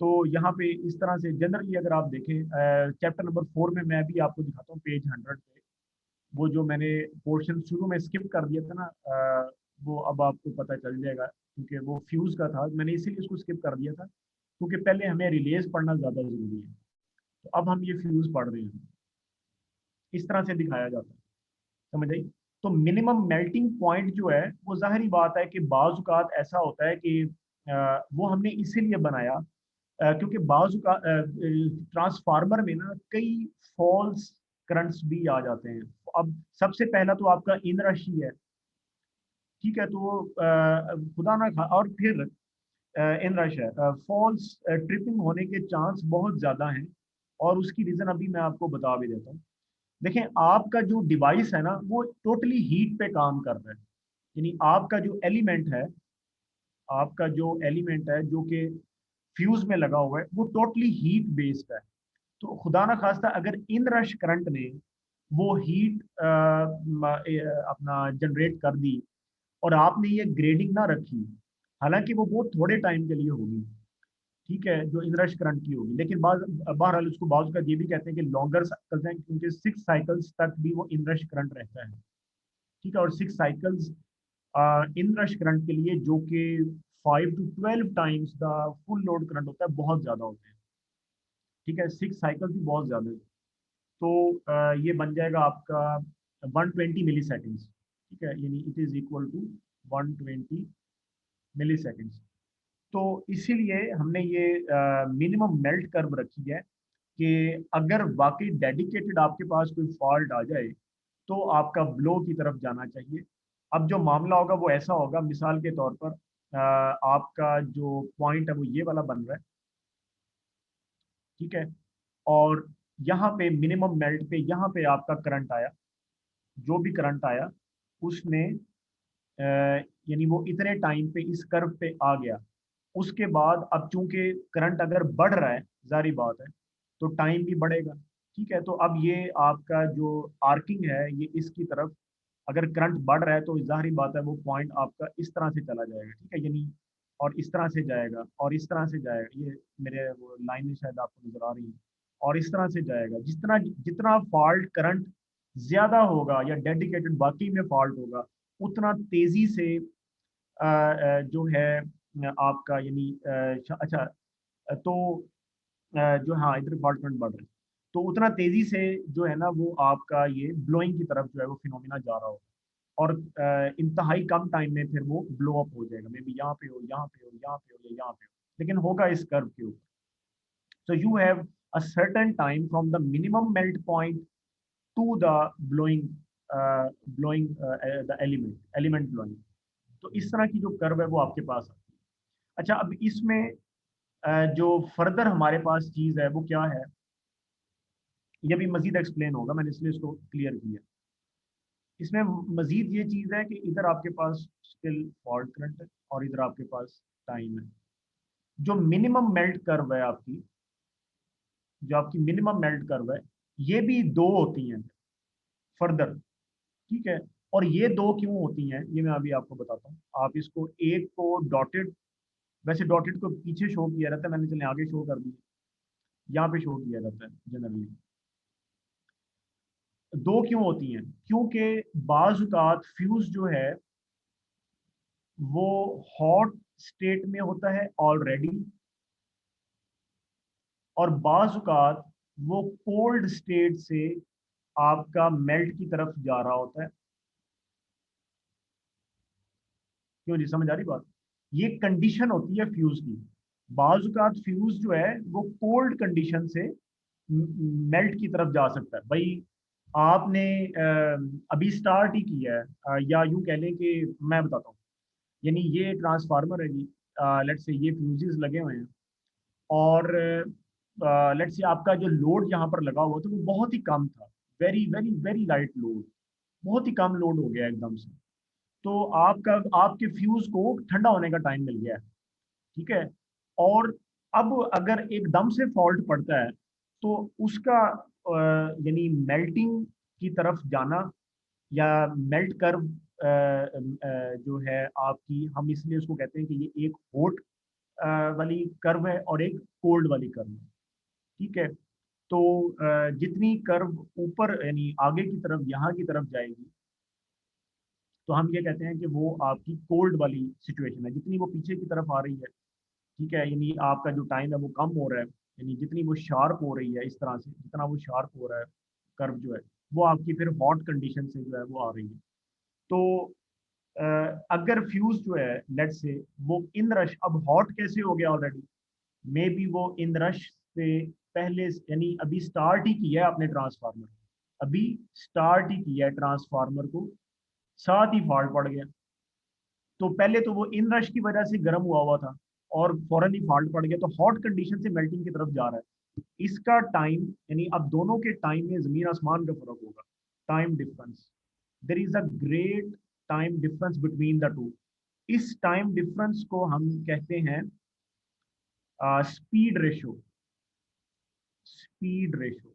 तो यहाँ पे इस तरह से जनरली अगर आप देखें चैप्टर नंबर 4 में, मैं भी आपको दिखाता हूँ पेज 100 पे, वो जो मैंने पोर्शन शुरू में स्किप कर दिया था ना, वो अब आपको पता चल जाएगा, क्योंकि वो फ्यूज का था, मैंने इसीलिए उसको स्किप कर दिया था क्योंकि पहले हमें रिलेज पढ़ना ज़्यादा ज़रूरी है। तो अब हम ये फ्यूज पढ़ रहे हैं, इस तरह से दिखाया जाता है, समझ आई। तो मिनिमम मेल्टिंग पॉइंट जो है वो जाहिर बात है कि बाज़ औक़ात ऐसा होता है कि वो हमने इसीलिए बनाया क्योंकि बाज़ औक़ात ट्रांसफार्मर में ना कई फॉल्स करंट्स भी आ जाते हैं। अब सबसे पहला तो आपका इन रश ही है। ठीक है, तो खुदा ना खा, और फिर इन रश है, फॉल्स ट्रिपिंग होने के चांस बहुत ज़्यादा हैं, और उसकी रीज़न अभी मैं आपको बता भी देता हूँ। देखें, आपका जो डिवाइस है ना वो टोटली हीट पे काम कर रहा है, यानी आपका जो एलिमेंट है, आपका जो एलिमेंट है जो कि फ्यूज में लगा हुआ है वो टोटली हीट बेस्ड है। तो खुदा ना खास्ता अगर इन रश करंट ने वो हीट अपना जनरेट कर दी और आपने ये ग्रेडिंग ना रखी, हालांकि वो बहुत थोड़े टाइम के लिए होगी, ठीक है, जो इनरश करंट की होगी, लेकिन बहरहाल उसको बाजू का ये भी कहते हैं कि लॉन्गर साइकिल्स हैं, क्योंकि 6 साइकिल्स तक भी वो इनरश करंट रहता है। ठीक है, और 6 साइकिल्स इनरश करंट के लिए, जो कि 5 to 12 times the full load current होता है, बहुत ज़्यादा होते हैं। ठीक है, 6 साइकिल्स भी बहुत ज़्यादा है। तो ये बन जाएगा आपका 120 मिली सेकेंड्स। ठीक है, यानी it is equal to 120 milli seconds. तो इसीलिए हमने ये मिनिमम मेल्ट कर्व रखी है कि अगर वाकई डेडिकेटेड आपके पास कोई फॉल्ट आ जाए तो आपका ब्लो की तरफ जाना चाहिए। अब जो मामला होगा वो ऐसा होगा, मिसाल के तौर पर आपका जो पॉइंट है वो ये वाला बन रहा है। ठीक है, और यहाँ पे मिनिमम मेल्ट पे यहाँ पे आपका करंट आया, जो भी करंट आया उसने यानी वो इतने टाइम पे इस कर्व पे आ गया, उसके बाद अब चूंकि करंट अगर बढ़ रहा है, जारी बात है, तो टाइम भी बढ़ेगा। ठीक है, तो अब ये आपका जो आर्किंग है ये इसकी तरफ, अगर करंट बढ़ रहा है तो जाहिर बात है वो पॉइंट आपका इस तरह से चला जाएगा। ठीक है, यानी और इस तरह से जाएगा और इस तरह से जाएगा, ये मेरे वो लाइनें शायद आपको नजर आ रही हैं, और इस तरह से जाएगा। जितना जितना फॉल्ट करंट ज्यादा होगा या डेडिकेटेड बाकी में फॉल्ट होगा, उतना तेजी से जो है आपका यानी अच्छा तो जो हाँ इधर फॉल्ट करंट बढ़ रहा है, तो उतना तेजी से जो है ना वो आपका ये ब्लोइंग की तरफ जो है वो फिनोमिना जा रहा होगा, और इंतहाई कम टाइम में फिर वो ब्लो अप हो जाएगा। मे बी यहाँ पे हो, यहाँ पे हो, यहाँ पे हो, या यहाँ पे हो, लेकिन होगा इस कर्व के ऊपर। So you have a certain time from the minimum melt point to the blowing the element blowing। तो इस तरह की जो कर्व है वो आपके पास आती है। अच्छा, अब इसमें जो फर्दर हमारे पास चीज है वो क्या है, ये भी मजीद एक्सप्लेन होगा, मैंने इसलिए इसको क्लियर किया। इसमें मजीद ये चीज है कि इधर आपके पास स्टिल फॉल्ट करंट है और इधर आपके पास टाइम है। जो मिनिमम मेल्ट कर्व है आपकी, जो आपकी मिनिमम मेल्ट कर्व है, ये भी दो होती हैं फर्दर। ठीक है, और ये दो क्यों होती हैं ये मैं अभी आपको बताता हूँ। आप इसको एक को डॉटेड, वैसे डॉटेड को पीछे शो किया रहता है, मैंने चले आगे शो कर दिया, यहाँ पे शो किया रहता है जनरली। दो क्यों होती हैं, क्योंकि बाज़ औक़ात फ्यूज जो है वो हॉट स्टेट में होता है ऑलरेडी, और बाज़ औक़ात वो कोल्ड स्टेट से आपका मेल्ट की तरफ जा रहा होता है। क्यों जी, समझ आ रही बात? ये कंडीशन होती है फ्यूज की। बाज़ औक़ात फ्यूज जो है वो कोल्ड कंडीशन से मेल्ट की तरफ जा सकता है। भाई आपने अभी स्टार्ट ही किया है, या यूं कह लें कि मैं बताता हूँ, यानी ये ट्रांसफार्मर है जी, लेट्स से ये फ्यूजेस लगे हुए हैं, और लेट्स से आपका जो लोड यहाँ पर लगा हुआ था वो बहुत ही कम था, very very very light load, बहुत ही कम लोड हो गया एकदम से। तो आपका आपके फ्यूज को ठंडा होने का टाइम मिल गया है। ठीक है, और अब अगर एकदम से फॉल्ट पड़ता है तो उसका यानी मेल्टिंग की तरफ जाना, या मेल्ट कर्व जो है आपकी, हम इसलिए उसको कहते हैं कि ये एक हॉट वाली कर्व है और एक कोल्ड वाली कर्व है। ठीक है, तो जितनी कर्व ऊपर यानी आगे की तरफ यहाँ की तरफ जाएगी, तो हम ये कहते हैं कि वो आपकी कोल्ड वाली सिचुएशन है। जितनी वो पीछे की तरफ आ रही है, ठीक है, यानी आपका जो टाइम है वो कम हो रहा है, यानी जितनी वो शार्प हो रही है, इस तरह से जितना वो शार्प हो रहा है कर्व जो है, वो आपकी फिर हॉट कंडीशन से जो है वो आ रही है। तो अगर फ्यूज जो है लेट्स से वो इन रश, अब हॉट कैसे हो गया ऑलरेडी, मे बी वो इन रश से पहले, यानी अभी स्टार्ट ही किया है अपने ट्रांसफार्मर, अभी स्टार्ट ही किया है ट्रांसफार्मर को, साथ ही फॉल्ट पड़ गया। तो पहले तो वो इन रश की वजह से गर्म हुआ हुआ था और फौरन ही फॉल्ट पड़ गया, तो हॉट कंडीशन से मेल्टिंग की तरफ जा रहा है। इसका टाइम, यानी अब दोनों के टाइम में जमीन आसमान का फर्क होगा, time difference, there is a great time difference between the two. इस टाइम डिफरेंस को हम कहते हैं स्पीड रेशो। स्पीड रेशो,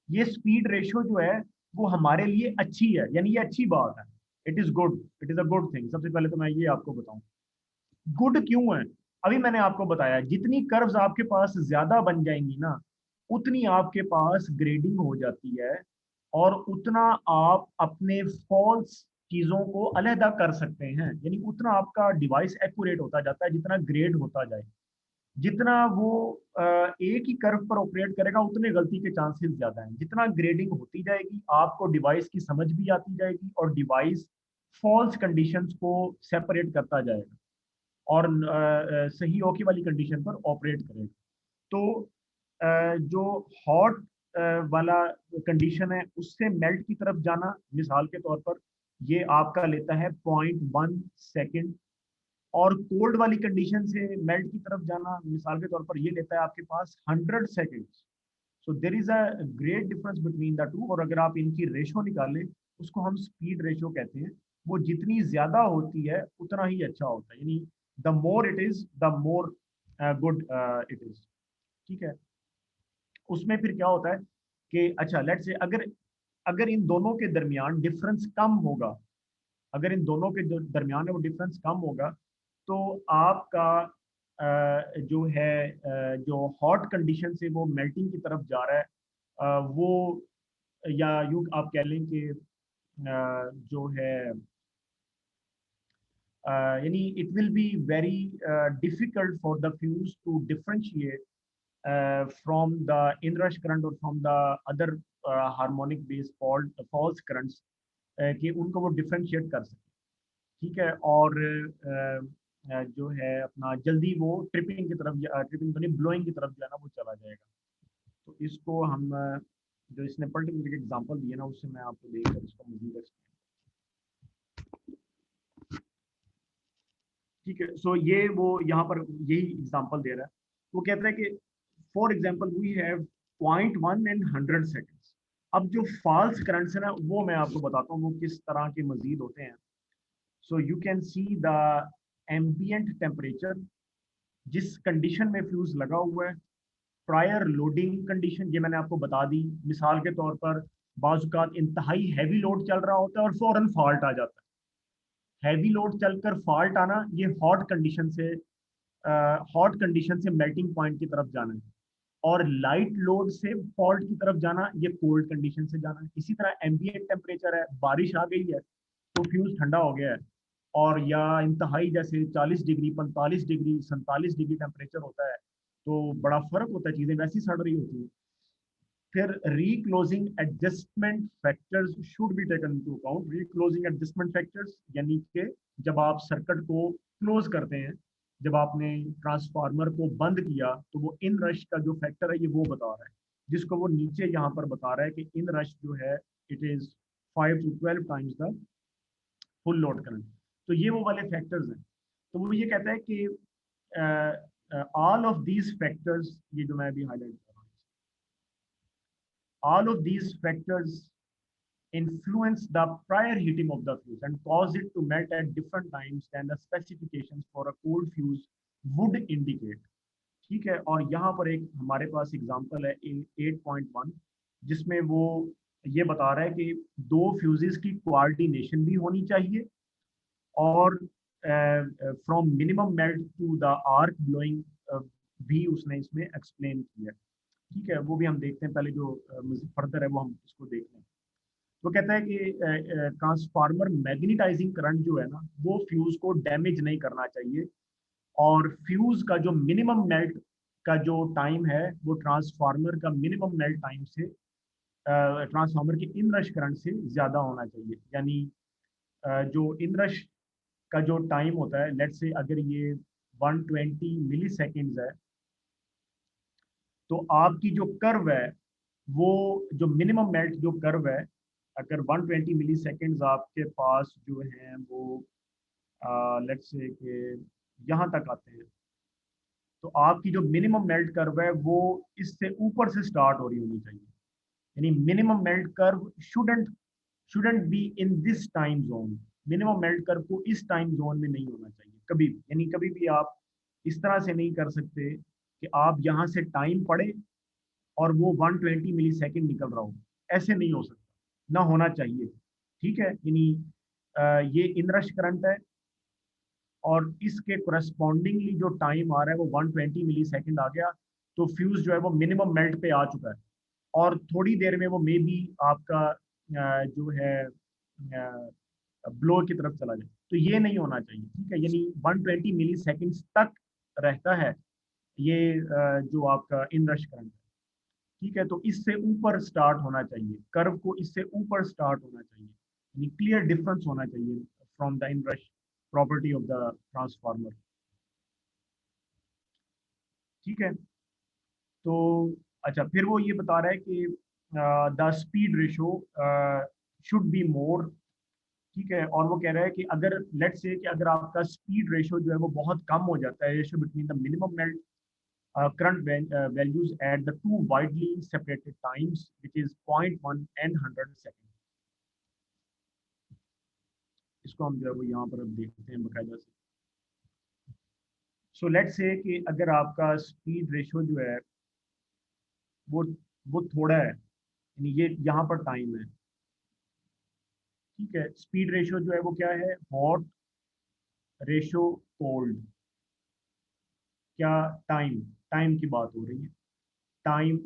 ये स्पीड रेशो जो है वो हमारे लिए अच्छी है, यानी ये अच्छी बात है, it is good, it is a good thing. सबसे पहले तो मैं ये आपको बताऊं गुड क्यों है। अभी मैंने आपको बताया जितनी कर्व्स आपके पास ज्यादा बन जाएंगी ना, उतनी आपके पास ग्रेडिंग हो जाती है, और उतना आप अपने फॉल्स चीजों को अलहदा कर सकते हैं, यानी उतना आपका डिवाइस एक्यूरेट होता जाता है जितना ग्रेड होता जाए। जितना वो एक ही कर्व पर ऑपरेट करेगा उतने गलती के चांसेस ज्यादा हैं। जितना ग्रेडिंग होती जाएगी आपको डिवाइस की समझ भी आती जाएगी, और डिवाइस फॉल्स कंडीशंस को सेपरेट करता जाएगा और सही ओके वाली कंडीशन पर ऑपरेट करेगा। तो जो हॉट वाला कंडीशन है उससे मेल्ट की तरफ जाना, मिसाल के तौर पर ये आपका लेता है 0.1 सेकेंड, और कोल्ड वाली कंडीशन से मेल्ट की तरफ जाना मिसाल के तौर पर ये लेता है आपके पास 100 seconds. So there is a great difference between the two, और अगर आप इनकी रेशो निकालें उसको हम स्पीड रेशियो कहते हैं। वो जितनी ज्यादा होती है उतना ही अच्छा होता है, यानी the more it is the more good it is. ठीक है, उसमें फिर क्या होता है कि अच्छा लेट से अगर अगर इन दोनों के दरमियान डिफरेंस कम होगा, अगर इन दोनों के जो दरमियान है वो डिफरेंस कम होगा, तो आपका जो है जो हॉट कंडीशन से वो मेल्टिंग की तरफ जा रहा है, वो या यूं आप कह लें कि जो है यानी it will be very difficult for the fuse to differentiate from the inrush current or from the other harmonic based false currents, कि उनको वो डिफरेंशिएट कर सके। ठीक है, और जो है अपना जल्दी वो ट्रिपिंग की तरफ, ट्रिपिंग तो नहीं ब्लोइंग की तरफ जो है ना वो चला जाएगा। तो इसको हम जो इसने पर्टिकुलर एग्जांपल दिए ना उससे मैं आपको देकर इसको मजीद explain। ठीक है, सो ये वो यहाँ पर यही एग्जांपल दे रहा है। वो कहता है कि for example we have 0.1 and 100 seconds. अब जो फॉल्स करंट्स है ना वो मैं आपको बताता हूँ वो किस तरह के मजीद होते हैं। So you can see the ambient temperature, जिस कंडीशन में फ्यूज लगा हुआ है, प्रायर लोडिंग कंडीशन, ये मैंने आपको बता दी। मिसाल के तौर पर बाज़ इंतहाई हैवी लोड चल रहा होता है और फौरन फॉल्ट आ जाता है। हैवी लोड चलकर फॉल्ट आना ये हॉट कंडीशन से मेल्टिंग पॉइंट की तरफ जाना है, और लाइट लोड से फॉल्ट की तरफ जाना ये कोल्ड कंडीशन से जाना है। इसी तरह एम्बिएंट टेम्परेचर है, बारिश आ गई है तो फ्यूज ठंडा हो गया है, और या इंतहाई जैसे 40 डिग्री 45 डिग्री 47 डिग्री टेम्परेचर होता है तो बड़ा फर्क होता है, चीज़ें वैसी सड़ रही होती हैं। फिर reclosing adjustment factors should be taken into account. Reclosing adjustment factors यानी कि जब आप सर्किट को क्लोज करते हैं, जब आपने ट्रांसफार्मर को बंद किया तो वो इन रश का जो फैक्टर है ये वो बता रहा है, जिसको वो नीचे यहाँ पर बता रहा है कि इन रश जो है it is 5 to 12 times the full load current. तो ये वो वाले फैक्टर्स हैं। तो वो ये कहता है कि ऑल ऑफ दीज फैक्टर्स, ये जो मैं अभी हाईलाइट कर रहा हूँ, all of these factors influence the prior heating of the fuse and cause it to melt at different times than the specifications for a cold fuse would indicate। ठीक है, और यहाँ पर एक हमारे पास एग्जांपल है 8.1, जिसमें वो ये बता रहा है कि दो फ्यूजेस की कोऑर्डिनेशन भी होनी चाहिए, और from minimum melt to the arc blowing भी उसने इसमें एक्सप्लेन किया। ठीक है, वो भी हम देखते हैं, पहले जो फर्दर है वो हम इसको देख लें। वो कहता है कि ट्रांसफार्मर मैग्नेटाइजिंग करंट जो है ना वो फ्यूज को डैमेज नहीं करना चाहिए, और फ्यूज का जो मिनिमम मेल्ट का जो टाइम है वो ट्रांसफार्मर का मिनिमम मेल्ट टाइम से ट्रांसफार्मर के इनरश करंट से ज़्यादा होना चाहिए। यानी जो इनरश का जो टाइम होता है, लेट्स से अगर ये 120 मिली सेकेंड्स है, तो आपकी जो कर्व है वो जो मिनिमम मेल्ट जो कर्व है, अगर 120 मिली सेकेंड्स आपके पास जो है वो लेट्स से कि यहाँ तक आते हैं, तो आपकी जो मिनिमम मेल्ट कर्व है वो इससे ऊपर से स्टार्ट हो रही होनी चाहिए। यानी minimum melt curve shouldn't be in this time zone. Minimum melt curve को इस टाइम जोन में नहीं होना चाहिए कभी भी। यानी कभी भी आप इस तरह से नहीं कर सकते कि आप यहाँ से टाइम पढ़े और वो 120 मिली सेकेंड निकल रहा हो, ऐसे नहीं हो सकता, ना होना चाहिए। ठीक है, यानी ये इनरश करंट है और इसके करस्पॉन्डिंगली जो टाइम आ रहा है वो 120 मिली सेकेंड आ गया, तो फ्यूज जो है वो मिनिमम मेल्ट पे आ चुका है, और थोड़ी देर में वो मे बी आपका जो है ब्लो की तरफ चला जाए। तो ये नहीं होना चाहिए। ठीक है, यानी 120 मिली सेकेंड्स तक रहता है ये जो आपका इनरश करंट है। ठीक है, तो इससे ऊपर स्टार्ट होना चाहिए, कर्व को इससे ऊपर स्टार्ट होना चाहिए, यानी क्लियर डिफरेंस होना चाहिए from the inrush property of the transformer. ठीक है, तो अच्छा फिर वो ये बता रहा है कि the speed ratio should be more. ठीक है, और वो कह रहा है कि अगर लेट्स से कि अगर आपका स्पीड रेशो जो है वो बहुत कम हो जाता है, ratio between the minimum melt current values at the two widely separated times, which is 0.1 and 100 seconds. इसको हम जो है वो यहाँ पर अब देखते हैं बाकायदा से। सो लेट्स से कि अगर आपका स्पीड रेशो जो है वो वो थोड़ा है, यानी ये यहाँ पर टाइम है, ठीक है। स्पीड रेशो जो है वो क्या है, हॉट रेशो कोल्ड, क्या टाइम, टाइम की बात हो रही है, time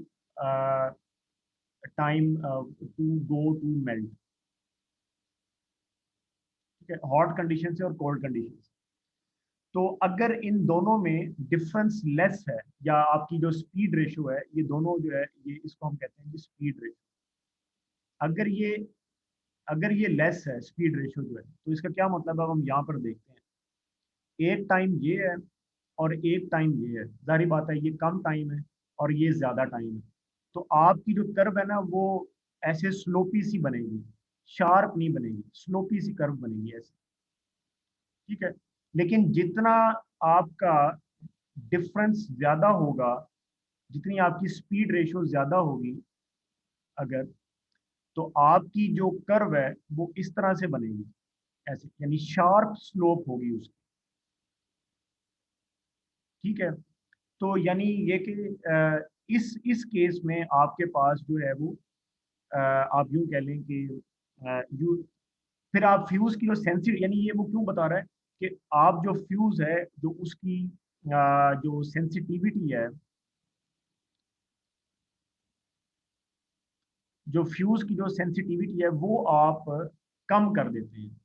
time to go to melt, ठीक है, हॉट कंडीशन से और कोल्ड कंडीशन से। तो अगर इन दोनों में डिफरेंस लेस है, या आपकी जो स्पीड रेशो है, ये दोनों जो है ये इसको हम कहते हैं कि स्पीड रेशो, अगर ये लेस है स्पीड रेशो जो है, तो इसका क्या मतलब है, अब हम यहाँ पर देखते हैं। एक टाइम ये है और एक टाइम ये है, जाहिर बात है ये कम टाइम है और ये ज़्यादा टाइम है, तो आपकी जो कर्व है ना वो ऐसे स्लोपी सी बनेगी, शार्प नहीं बनेगी, स्लोपी सी कर्व बनेगी ऐसे, ठीक है। लेकिन जितना आपका डिफरेंस ज़्यादा होगा, जितनी आपकी स्पीड रेशो ज़्यादा होगी अगर, तो आपकी जो कर्व है वो इस तरह से बनेगी ऐसे, यानी शार्प स्लोप होगी उसकी, ठीक है। तो यानी ये कि इस केस में आपके पास जो है वो आप यूं कह लें कि यू, फिर आप फ्यूज की जो सेंसिटिव, यानी ये वो क्यों बता रहा है कि आप जो फ्यूज है जो उसकी जो सेंसिटिविटी है, जो फ्यूज की जो सेंसिटिविटी है वो आप कम कर देते हैं,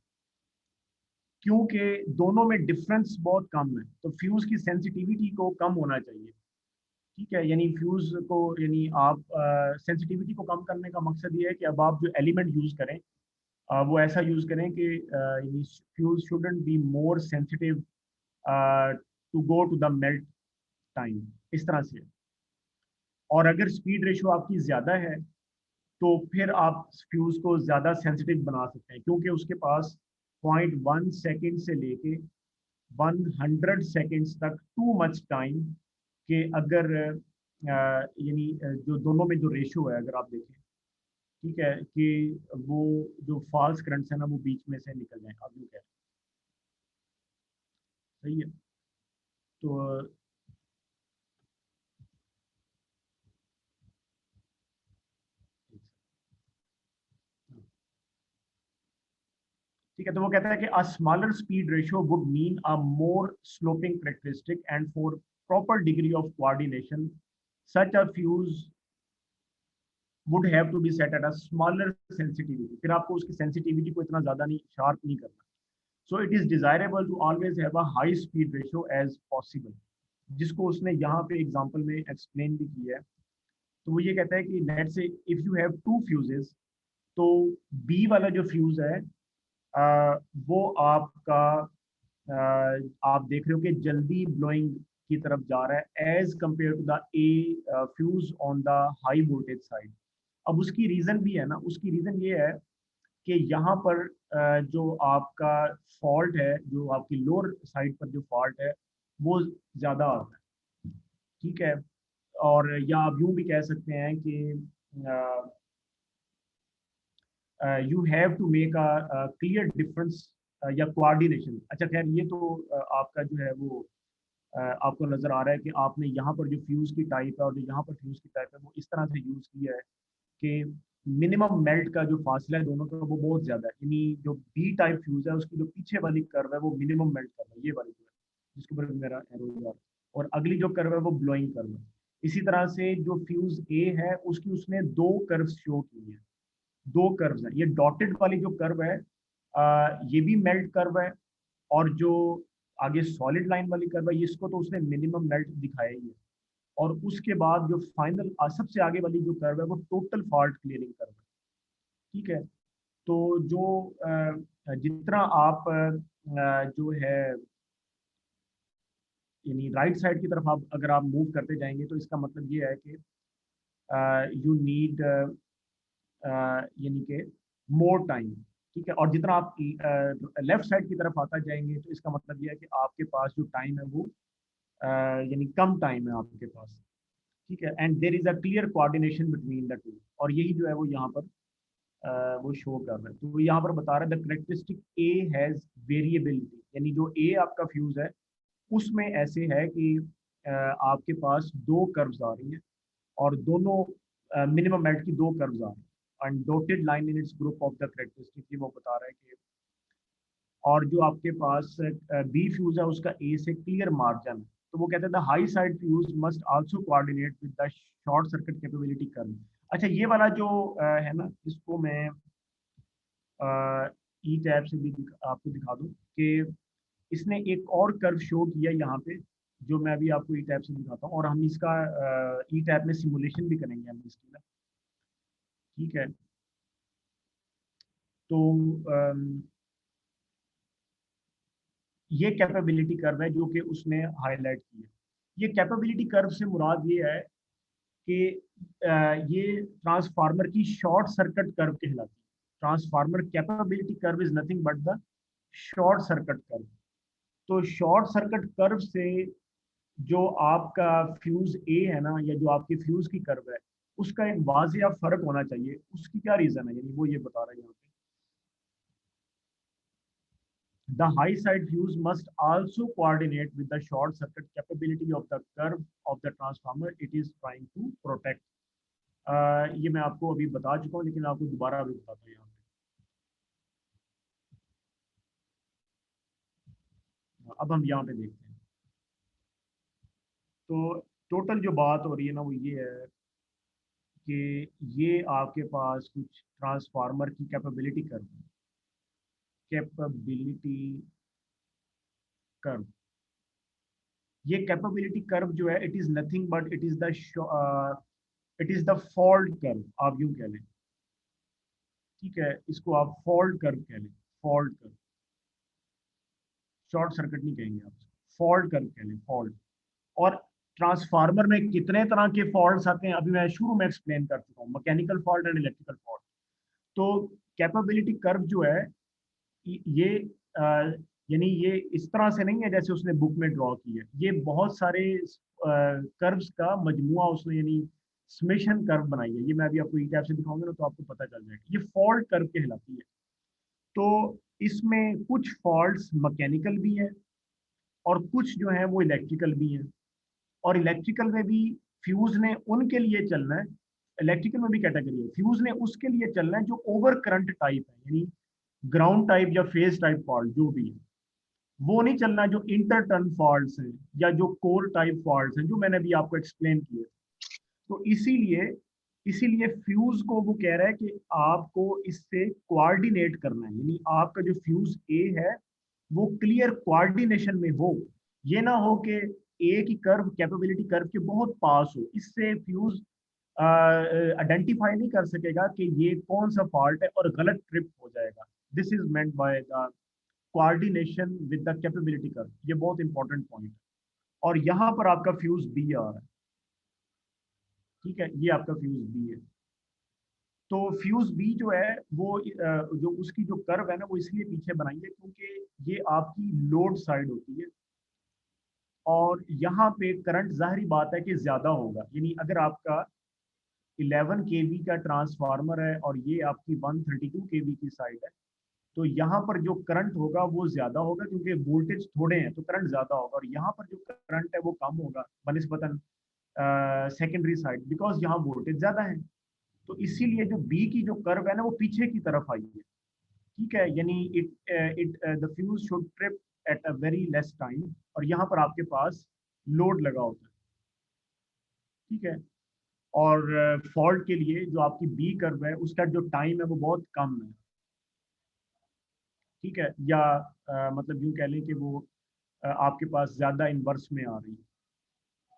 क्योंकि दोनों में डिफरेंस बहुत कम है, तो फ्यूज की सेंसिटिविटी को कम होना चाहिए, ठीक है। यानी फ्यूज को, यानी आप सेंसिटिविटी को कम करने का मकसद ये है कि अब आप जो एलिमेंट यूज करें वो ऐसा यूज करें कि यानी fuse shouldn't be more sensitive to go to the melt time, इस तरह से। और अगर स्पीड रेशो आपकी ज़्यादा है तो फिर आप फ्यूज को ज़्यादा सेंसिटिव बना सकते हैं, क्योंकि उसके पास 0.1 सेकेंड से लेके 100 सेकेंड्स तक टू मच टाइम के, अगर यानी जो दोनों में जो रेशो है अगर आप देखें, ठीक है, कि वो जो फॉल्स करंट्स है ना वो बीच में से निकल जाए, आप यूँ कह रहे हैं, सही है। तो ठीक है, तो वो कहता है कि a smaller speed ratio would mean a more sloping characteristic and for proper degree of coordination such a fuse would have to be set at a smaller sensitivity, फिर आपको उसकी सेंसिटिविटी को इतना ज़्यादा नहीं शार्प नहीं करना। So it is desirable to always have a high speed ratio as possible, जिसको उसने यहाँ पे एग्जांपल में एक्सप्लेन भी किया है। तो वो ये कहता है कि let say if you have two fuses, तो बी वाला जो फ्यूज है वो आपका आप देख रहे हो कि जल्दी ब्लोइंग की तरफ जा रहा है as compare to the A fuse on the high voltage side. अब उसकी रीज़न भी है ना, उसकी रीज़न ये है कि यहाँ पर जो आपका फॉल्ट है, जो आपकी लोअर साइड पर जो फॉल्ट है वो ज़्यादा आता है, ठीक है। और या आप यूँ भी कह सकते हैं कि you have to make a clear difference या कोऑर्डिनेशन। अच्छा खैर, ये तो आपका जो है वो आपको नज़र आ रहा है कि आपने यहाँ पर जो फ्यूज़ की टाइप है और जो यहाँ पर फ्यूज़ की टाइप है वो इस तरह से यूज़ किया है कि मिनिमम मेल्ट का जो फासला है दोनों का वो बहुत ज़्यादा है, यानी जो बी टाइप फ्यूज़ है उसकी जो पीछे वाली कर्व है वो मिनिमम मेल्ट कर्व है, ये वाली जो है जिसके ऊपर मेरा एरो जा रहा है, और अगली जो कर्व है वो ब्लोइंग कर्व है। इसी तरह से जो फ्यूज़ ए है उसकी उसने दो कर्व शो की है, दो कर्व्स हैं, ये डॉटेड वाली जो कर्व है ये भी मेल्ट कर्व है, और जो आगे सॉलिड लाइन वाली कर्व है इसको तो उसने मिनिमम मेल्ट दिखाया ही है। और उसके बाद जो फाइनल सबसे आगे वाली जो कर्व है वो टोटल फॉल्ट क्लियरिंग कर्व है, ठीक है। तो जो जितना आप जो है यानी राइट साइड की तरफ आप अगर आप मूव करते जाएंगे तो इसका मतलब ये है कि यू नीड यानी कि मोर टाइम, ठीक है। और जितना आप लेफ्ट साइड की तरफ आता जाएंगे तो इसका मतलब ये है कि आपके पास जो टाइम है वो यानी कम टाइम है आपके पास, ठीक है। And there is a clear coordination between the two, और यही जो है वो यहाँ पर वो शो कर रहा है। तो वो यहाँ पर बता रहा है the characteristic A has variability, यानी जो ए आपका फ्यूज है उसमें ऐसे है कि आपके पास दो कर्व्स आ रही हैं और दोनों मिनिमम एड की दो कर्व्स आ रही हैं and dotted line in its group of the characteristic, ये वो बता रहा है कि और जो आपके पास बी फ्यूज है उसका ए से क्लियर मार्जिन है। तो वो कहते हैं the high side fuse must also coordinate with the short circuit capability curve. अच्छा ये वाला जो है ना, इसको मैं ई टैब से भी आपको दिखा दूं कि इसने एक और कर्व शो किया यहाँ पे, जो मैं अभी आपको ई टैब से दिखाता हूँ और हम इसका ई टैब में सिमुलेशन भी करेंगे हम इसकी ना, ठीक है। तो ये कैपेबिलिटी कर्व है जो कि उसने हाईलाइट की है। ये कैपेबिलिटी कर्व से मुराद ये है कि ये ट्रांसफार्मर की शॉर्ट सर्किट कर्व कहलाती है। Transformer capability curve is nothing but the short circuit curve. तो शॉर्ट सर्किट कर्व से जो आपका फ्यूज ए है ना, या जो आपकी फ्यूज की कर्व है, उसका एक वाजिया फर्क होना चाहिए। उसकी क्या रीजन है, यानी वो ये बता रहे हैं यहाँ पे the high side fuse must also coordinate with the short circuit capability of the curve of the transformer it is trying to protect। ये मैं आपको अभी बता चुका हूँ लेकिन आपको दोबारा अभी बताता हूँ यहाँ पे। अब हम यहाँ पे देखते हैं। तो टोटल जो बात हो रही है ना वो ये है कि ये आपके पास कुछ ट्रांसफार्मर की कैपेबिलिटी कर्व, कैपेबिलिटी कर्व, ये कैपेबिलिटी कर्व जो है it is nothing but it is the fault curve, आप यूं कह लें, ठीक है। इसको आप फॉल्ट कर्व कह लें, फॉल्ट कर्व, शॉर्ट सर्किट नहीं कहेंगे आप, फॉल्ट कर्व कह लें, फॉल्ट। और ट्रांसफार्मर में कितने तरह के फॉल्ट्स आते हैं अभी मैं शुरू में एक्सप्लेन कर चुका हूँ, mechanical fault and electrical fault. तो कैपेबिलिटी कर्व जो है ये यानी ये इस तरह से नहीं है जैसे उसने बुक में ड्रॉ की है, ये बहुत सारे कर्व्स का मजमुआ उसने यानी समेशन कर्व बनाई है। ये मैं अभी आपको ई टैब से दिखाऊंगा ना तो आपको पता चल जाएगा। ये फॉल्ट कर्व कहलाती है। तो इसमें कुछ फॉल्ट्स मैकेनिकल भी हैं और कुछ जो है वो इलेक्ट्रिकल भी हैं। और इलेक्ट्रिकल में भी फ्यूज ने उनके लिए चलना है, इलेक्ट्रिकल में भी कैटेगरी है, फ्यूज ने उसके लिए चलना है जो ओवर करंट टाइप है, यानी ग्राउंड टाइप या फेज टाइप फॉल्ट जो भी है, वो नहीं चलना जो इंटरटर्न फॉल्ट्स हैं या जो कोर टाइप फॉल्ट्स हैं जो मैंने भी आपको एक्सप्लेन किए। तो इसीलिए फ्यूज को वो कह रहा है कि आपको इससे कोऑर्डिनेट करना है, यानी आपका जो फ्यूज ए है वो क्लियर कोऑर्डिनेशन में हो। ये ना हो कि ए की कर्व कैपेबिलिटी कर्व के बहुत पास हो, इससे फ्यूज आइडेंटिफाई नहीं कर सकेगा कि ये कौन सा फॉल्ट है और गलत ट्रिप हो जाएगा। This is meant by the coordination with the capability curve. ये बहुत इंपॉर्टेंट पॉइंट है। और यहाँ पर आपका फ्यूज बी आ रहा है, ठीक है, ये आपका फ्यूज बी है। तो फ्यूज बी जो है वो जो उसकी जो कर्व है ना वो इसलिए पीछे बनाई है क्योंकि ये आपकी लोड साइड होती है और यहाँ पे करंट जाहिर बात है कि ज्यादा होगा। यानी अगर आपका 11 केवी का ट्रांसफार्मर है और ये आपकी 132 केवी की साइड है, तो यहाँ पर जो करंट होगा वो ज्यादा होगा क्योंकि वोल्टेज थोड़े हैं तो करंट ज्यादा होगा। और यहाँ पर जो करंट है वो कम होगा बनिस्बतन सेकेंडरी साइड, बिकॉज यहाँ वोल्टेज ज्यादा है। तो इसीलिए जो बी की जो कर्व है ना वो पीछे की तरफ आई है, ठीक है। यानी it the fuse should trip at a very less time और यहाँ पर आपके पास लोड लगा होता है, ठीक है। और फॉल्ट के लिए जो आपकी बी कर्व है उसका जो टाइम है वो बहुत कम है, ठीक है। या मतलब यूं कह लें कि वो आपके पास ज्यादा इन्वर्स में आ रही है,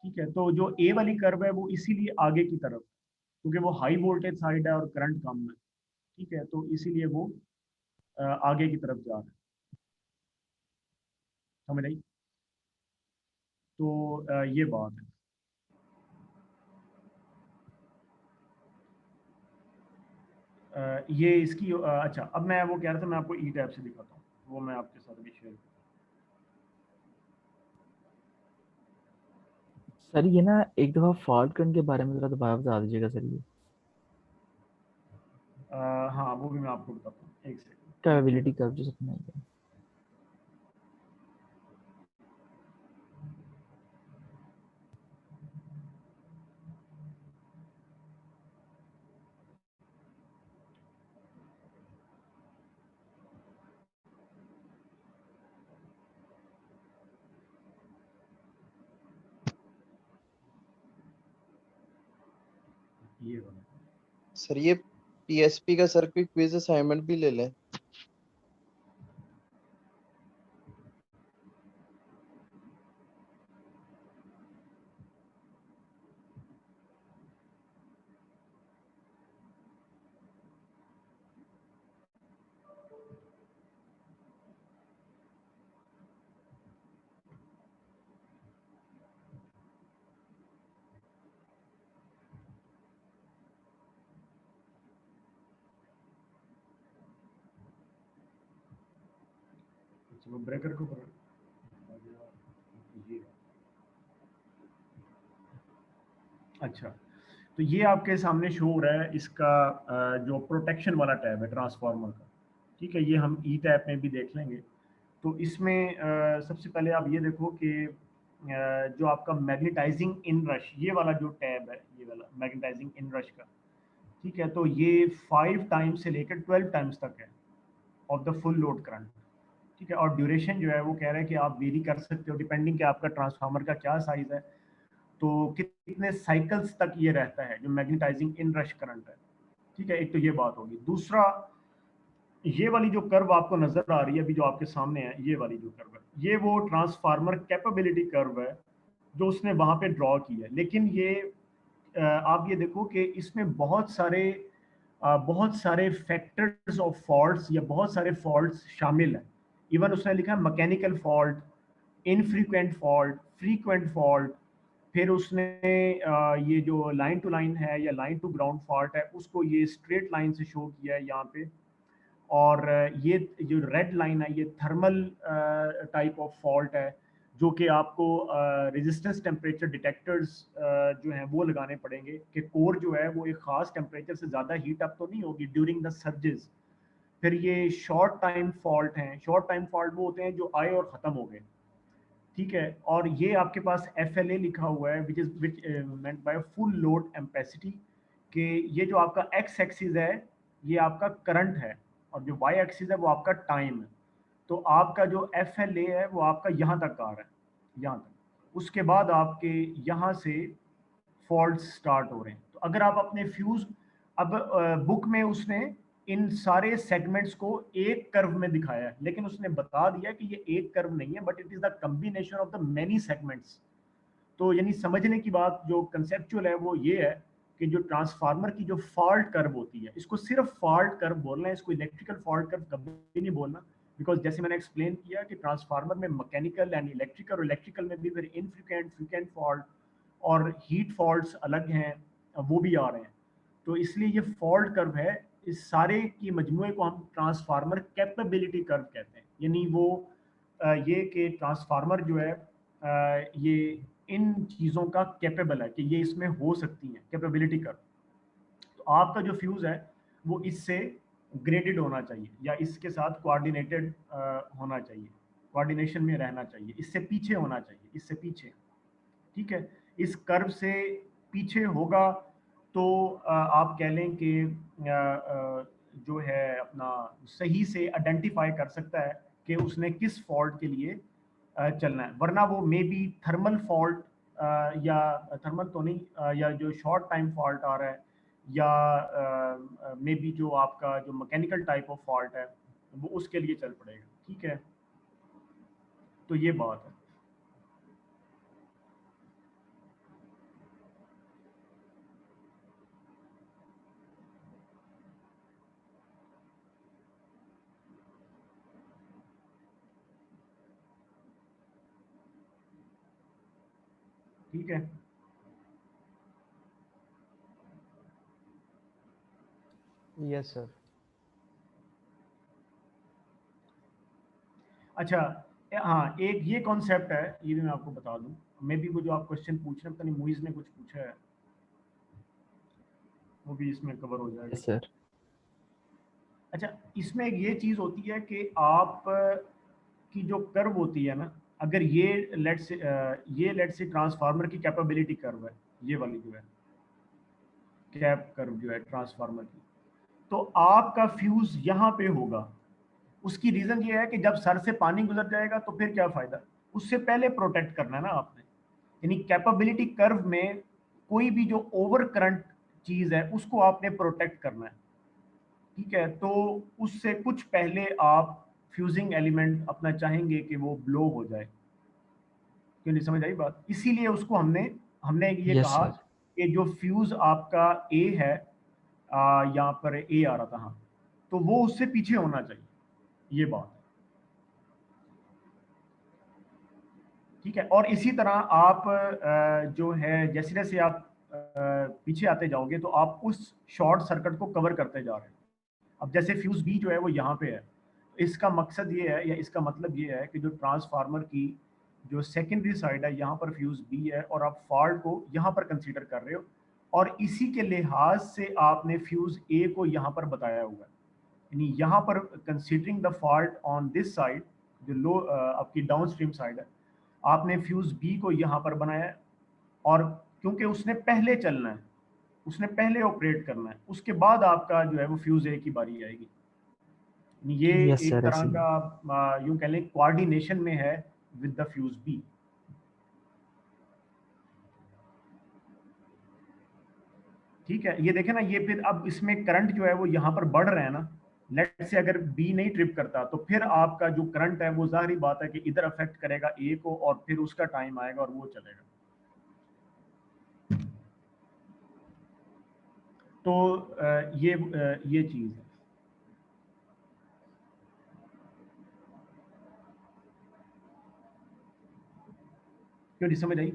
ठीक है। तो जो ए वाली कर्व है वो इसीलिए आगे की तरफ, क्योंकि वो हाई वोल्टेज साइड है और करंट कम है, ठीक है, तो इसीलिए वो आगे की तरफ जा रहा है। समझ आई? तो ये बात है। ये इसकी अच्छा, अब मैं वो कह रहा था मैं आपको ई टैब से दिखाता हूँ, वो मैं आपके साथ भी शेयर करूँ। सर ये ना एक दफा फॉल्ट करंट के बारे में जरा दोबारा बता दीजिएगा सर ये। हाँ वो भी मैं आपको बताता हूँ, एक सेकंड। कैपेबिलिटी कर्व जैसे बनाई है। ये वाला सर ये पीएसपी का सर कोई क्विज असाइनमेंट भी ले लें। अच्छा, वो ब्रेकर को ये अच्छा, तो ये आपके सामने शो हो रहा है इसका जो प्रोटेक्शन वाला टैब है ट्रांसफार्मर का, ठीक है। ये हम ई टैब में भी देख लेंगे। तो इसमें सबसे पहले आप ये देखो कि जो आपका मैग्नेटाइजिंग इन रश, ये वाला जो टैब है, ये वाला मैग्नेटाइजिंग इन रश का, ठीक है। तो ये 5 टाइम्स से लेकर 12 टाइम्स तक है of the full load current, ठीक है। और ड्यूरेशन जो है वो कह रहा है कि आप वेरी कर सकते हो डिपेंडिंग कि आपका ट्रांसफार्मर का क्या साइज है, तो कितने साइकिल्स तक ये रहता है जो मैग्नेटाइजिंग इन रश करंट है, ठीक है। एक तो ये बात होगी। दूसरा, ये वाली जो कर्व आपको नजर आ रही है अभी जो आपके सामने है, ये वाली जो कर्व है, ये वो ट्रांसफार्मर कैपेबिलिटी कर्व है जो उसने वहां पे ड्रॉ की है। लेकिन ये आप ये देखो कि इसमें बहुत सारे फैक्टर्स ऑफ फॉल्ट्स या बहुत सारे फॉल्ट्स शामिल हैं। इवन उसने लिखा है mechanical fault, infrequent fault, frequent fault, फिर उसने ये जो लाइन टू लाइन है या लाइन टू ग्राउंड फॉल्ट है उसको ये स्ट्रेट लाइन से शो किया है यहाँ पे। और ये जो रेड लाइन है ये थर्मल टाइप ऑफ फॉल्ट है, जो कि आपको रेजिस्टेंस टेम्परेचर डिटेक्टर्स जो हैं वो लगाने पड़ेंगे कि कोर जो है वो एक ख़ास टेम्परेचर से ज़्यादा हीट अप तो नहीं होगी ड्यूरिंग द सर्जेस। फिर ये शॉर्ट टाइम फॉल्ट हैं, शॉर्ट टाइम फॉल्ट वो होते हैं जो आए और ख़त्म हो गए, ठीक है। और ये आपके पास FLA लिखा हुआ है विच मेंट बाय फुल लोड एम्पेसिटी, कि ये जो आपका एक्स एक्सिस है ये आपका करंट है और जो वाई एक्सिस है वो आपका टाइम है। तो आपका जो FLA है वो आपका यहाँ तक आ रहा है, यहाँ तक। उसके बाद आपके यहाँ से फॉल्ट स्टार्ट हो रहे हैं। तो अगर आप अपने फ्यूज, अब बुक में उसने इन सारे सेगमेंट्स को एक कर्व में दिखाया है, लेकिन उसने बता दिया कि ये एक कर्व नहीं है but it is the combination of the many segments. तो यानी समझने की बात जो कंसेप्चुअल है वो ये है कि जो ट्रांसफार्मर की जो फॉल्ट कर्व होती है, इसको सिर्फ फॉल्ट कर्व बोलना है, इसको इलेक्ट्रिकल फॉल्ट कर्व कभी नहीं बोलना। बिकॉज जैसे मैंने एक्सप्लेन किया कि ट्रांसफार्मर में मैकेनिकल एंड इलेक्ट्रिकल, और इलेक्ट्रिकल में भी फिर इनफ्रीक्वेंट, फ्रीक्वेंट फॉल्ट और हीट फॉल्ट्स अलग हैं, वो भी आ रहे हैं। तो इसलिए ये फॉल्ट कर्व है, इस सारे की मजमूए को हम ट्रांसफार्मर कैपेबिलिटी कर्व कहते हैं। यानी वो ये कि ट्रांसफार्मर जो है ये इन चीज़ों का कैपेबल है कि ये इसमें हो सकती हैं, कैपेबिलिटी कर्व। तो आपका जो फ्यूज़ है वो इससे ग्रेडेड होना चाहिए या इसके साथ कोऑर्डिनेटेड होना चाहिए, कोऑर्डिनेशन में रहना चाहिए, इससे पीछे होना चाहिए, इससे पीछे, ठीक है। इस कर्व से पीछे होगा तो आप कह लें कि जो है अपना सही से आइडेंटिफाई कर सकता है कि उसने किस फॉल्ट के लिए चलना है। वरना वो मे बी थर्मल फॉल्ट या थर्मल तो नहीं, या जो शॉर्ट टाइम फॉल्ट आ रहा है, या मे बी जो आपका जो मैकेनिकल टाइप ऑफ फॉल्ट है वो उसके लिए चल पड़ेगा, ठीक है। तो ये बात है। ठीक है, यस सर। अच्छा। हाँ, एक ये कॉन्सेप्ट है, ये भी मैं आपको बता दूं। मे बी वो जो आप क्वेश्चन पूछ रहे हैं, पता नहीं मुइज ने कुछ पूछा है, वो भी इसमें कवर हो जाएगा। Yes sir. अच्छा, इसमें एक ये चीज़ होती है कि आप की जो कर्व होती है ना, अगर ये लेट से ट्रांसफार्मर की कैपेबिलिटी कर्व है, ये वाली जो है कैप कर्व जो है ट्रांसफार्मर की, तो आपका फ्यूज यहाँ पे होगा। उसकी रीजन ये है कि जब सर से पानी गुजर जाएगा तो फिर क्या फायदा, उससे पहले प्रोटेक्ट करना है ना आपने। यानी कैपेबिलिटी कर्व में कोई भी जो ओवर करंट चीज है उसको आपने प्रोटेक्ट करना है, ठीक है। तो उससे कुछ पहले आप फ्यूजिंग एलिमेंट अपना चाहेंगे कि वो ब्लो हो जाए। क्यों, नहीं समझ आई बात? इसीलिए उसको हमने हमने ये यस कहा सर। कि जो फ्यूज आपका ए है, यहाँ पर ए आ रहा था, हाँ, तो वो उससे पीछे होना चाहिए, ये बात है, ठीक है। और इसी तरह आप जो है जैसे जैसे आप पीछे आते जाओगे तो आप उस शॉर्ट सर्किट को कवर करते जा रहे हैं। अब जैसे फ्यूज बी जो है वो यहाँ पे है, इसका मकसद ये है या इसका मतलब ये है कि जो ट्रांसफार्मर की जो सेकेंडरी साइड है यहाँ पर फ्यूज बी है और आप फॉल्ट को यहाँ पर कंसीडर कर रहे हो, और इसी के लिहाज से आपने फ्यूज ए को यहाँ पर बताया हुआ है। यानी यहाँ पर considering the fault on this side, जो लो आपकी डाउन स्ट्रीम साइड है, आपने फ्यूज बी को यहाँ पर बनाया है। और क्योंकि उसने पहले चलना है, उसने पहले ऑपरेट करना है, उसके बाद आपका जो है वो फ्यूज ए की बारी आएगी। ये यस एक सर, तरह ऐसे ही। का यूं कह लें कोऑर्डिनेशन में है विद द फ्यूज बी। ठीक है, ये देखें ना, ये फिर अब इसमें करंट जो है वो यहाँ पर बढ़ रहा है ना। लेट से अगर बी नहीं ट्रिप करता तो फिर आपका जो करंट है वो जाहिर बात है कि इधर अफेक्ट करेगा ए को, और फिर उसका टाइम आएगा और वो चलेगा। तो ये चीज है। क्यों, नहीं समझ आई?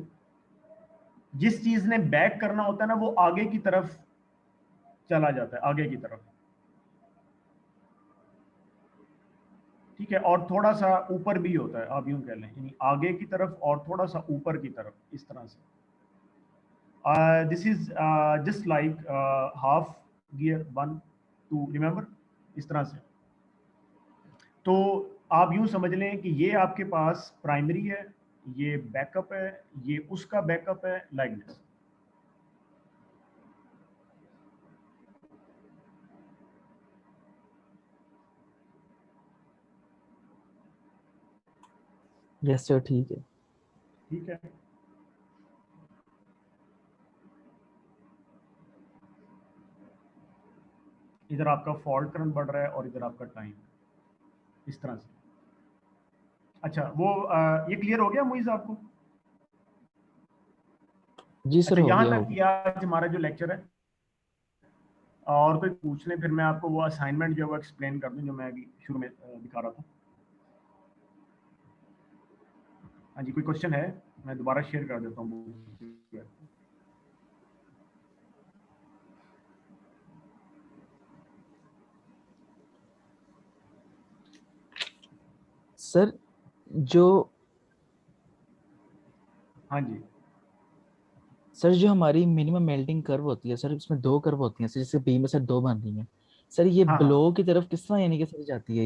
जिस चीज ने बैक करना होता है ना वो आगे की तरफ चला जाता है, आगे की तरफ, ठीक है। और थोड़ा सा ऊपर भी होता है, आप यूं कह लें, यानी आगे की तरफ और थोड़ा सा ऊपर की तरफ, इस तरह से। This is just like half gear 1 2, remember, इस तरह से। तो आप यूं समझ लें कि ये आपके पास प्राइमरी है, ये बैकअप है, ये उसका बैकअप है, लाइक दिस। यस सर, ठीक है। ठीक है, इधर आपका फॉल्ट करंट बढ़ रहा है और इधर आपका टाइम, इस तरह से। अच्छा, वो ये क्लियर हो गया मुइज आपको? जी सर, अच्छा, हो यहाँ गया, हो तक गया। किया आज हमारा जो लेक्चर है। और कोई पूछ लें फिर मैं आपको वो असाइनमेंट जो है वो एक्सप्लेन कर दूं जो मैं अभी शुरू में दिखा रहा था। हाँ जी, कोई क्वेश्चन है? मैं दोबारा शेयर कर देता हूँ। सर जो हाँ जी, सर जो हमारी मिनिमम मेल्टिंग कर्व होती है सर, इसमें दो कर्व होती हैं सर, जैसे बी में सर दो बन रही हैं सर, ये हाँ हाँ। ब्लो की तरफ किस तरह यानी कि सर जाती है,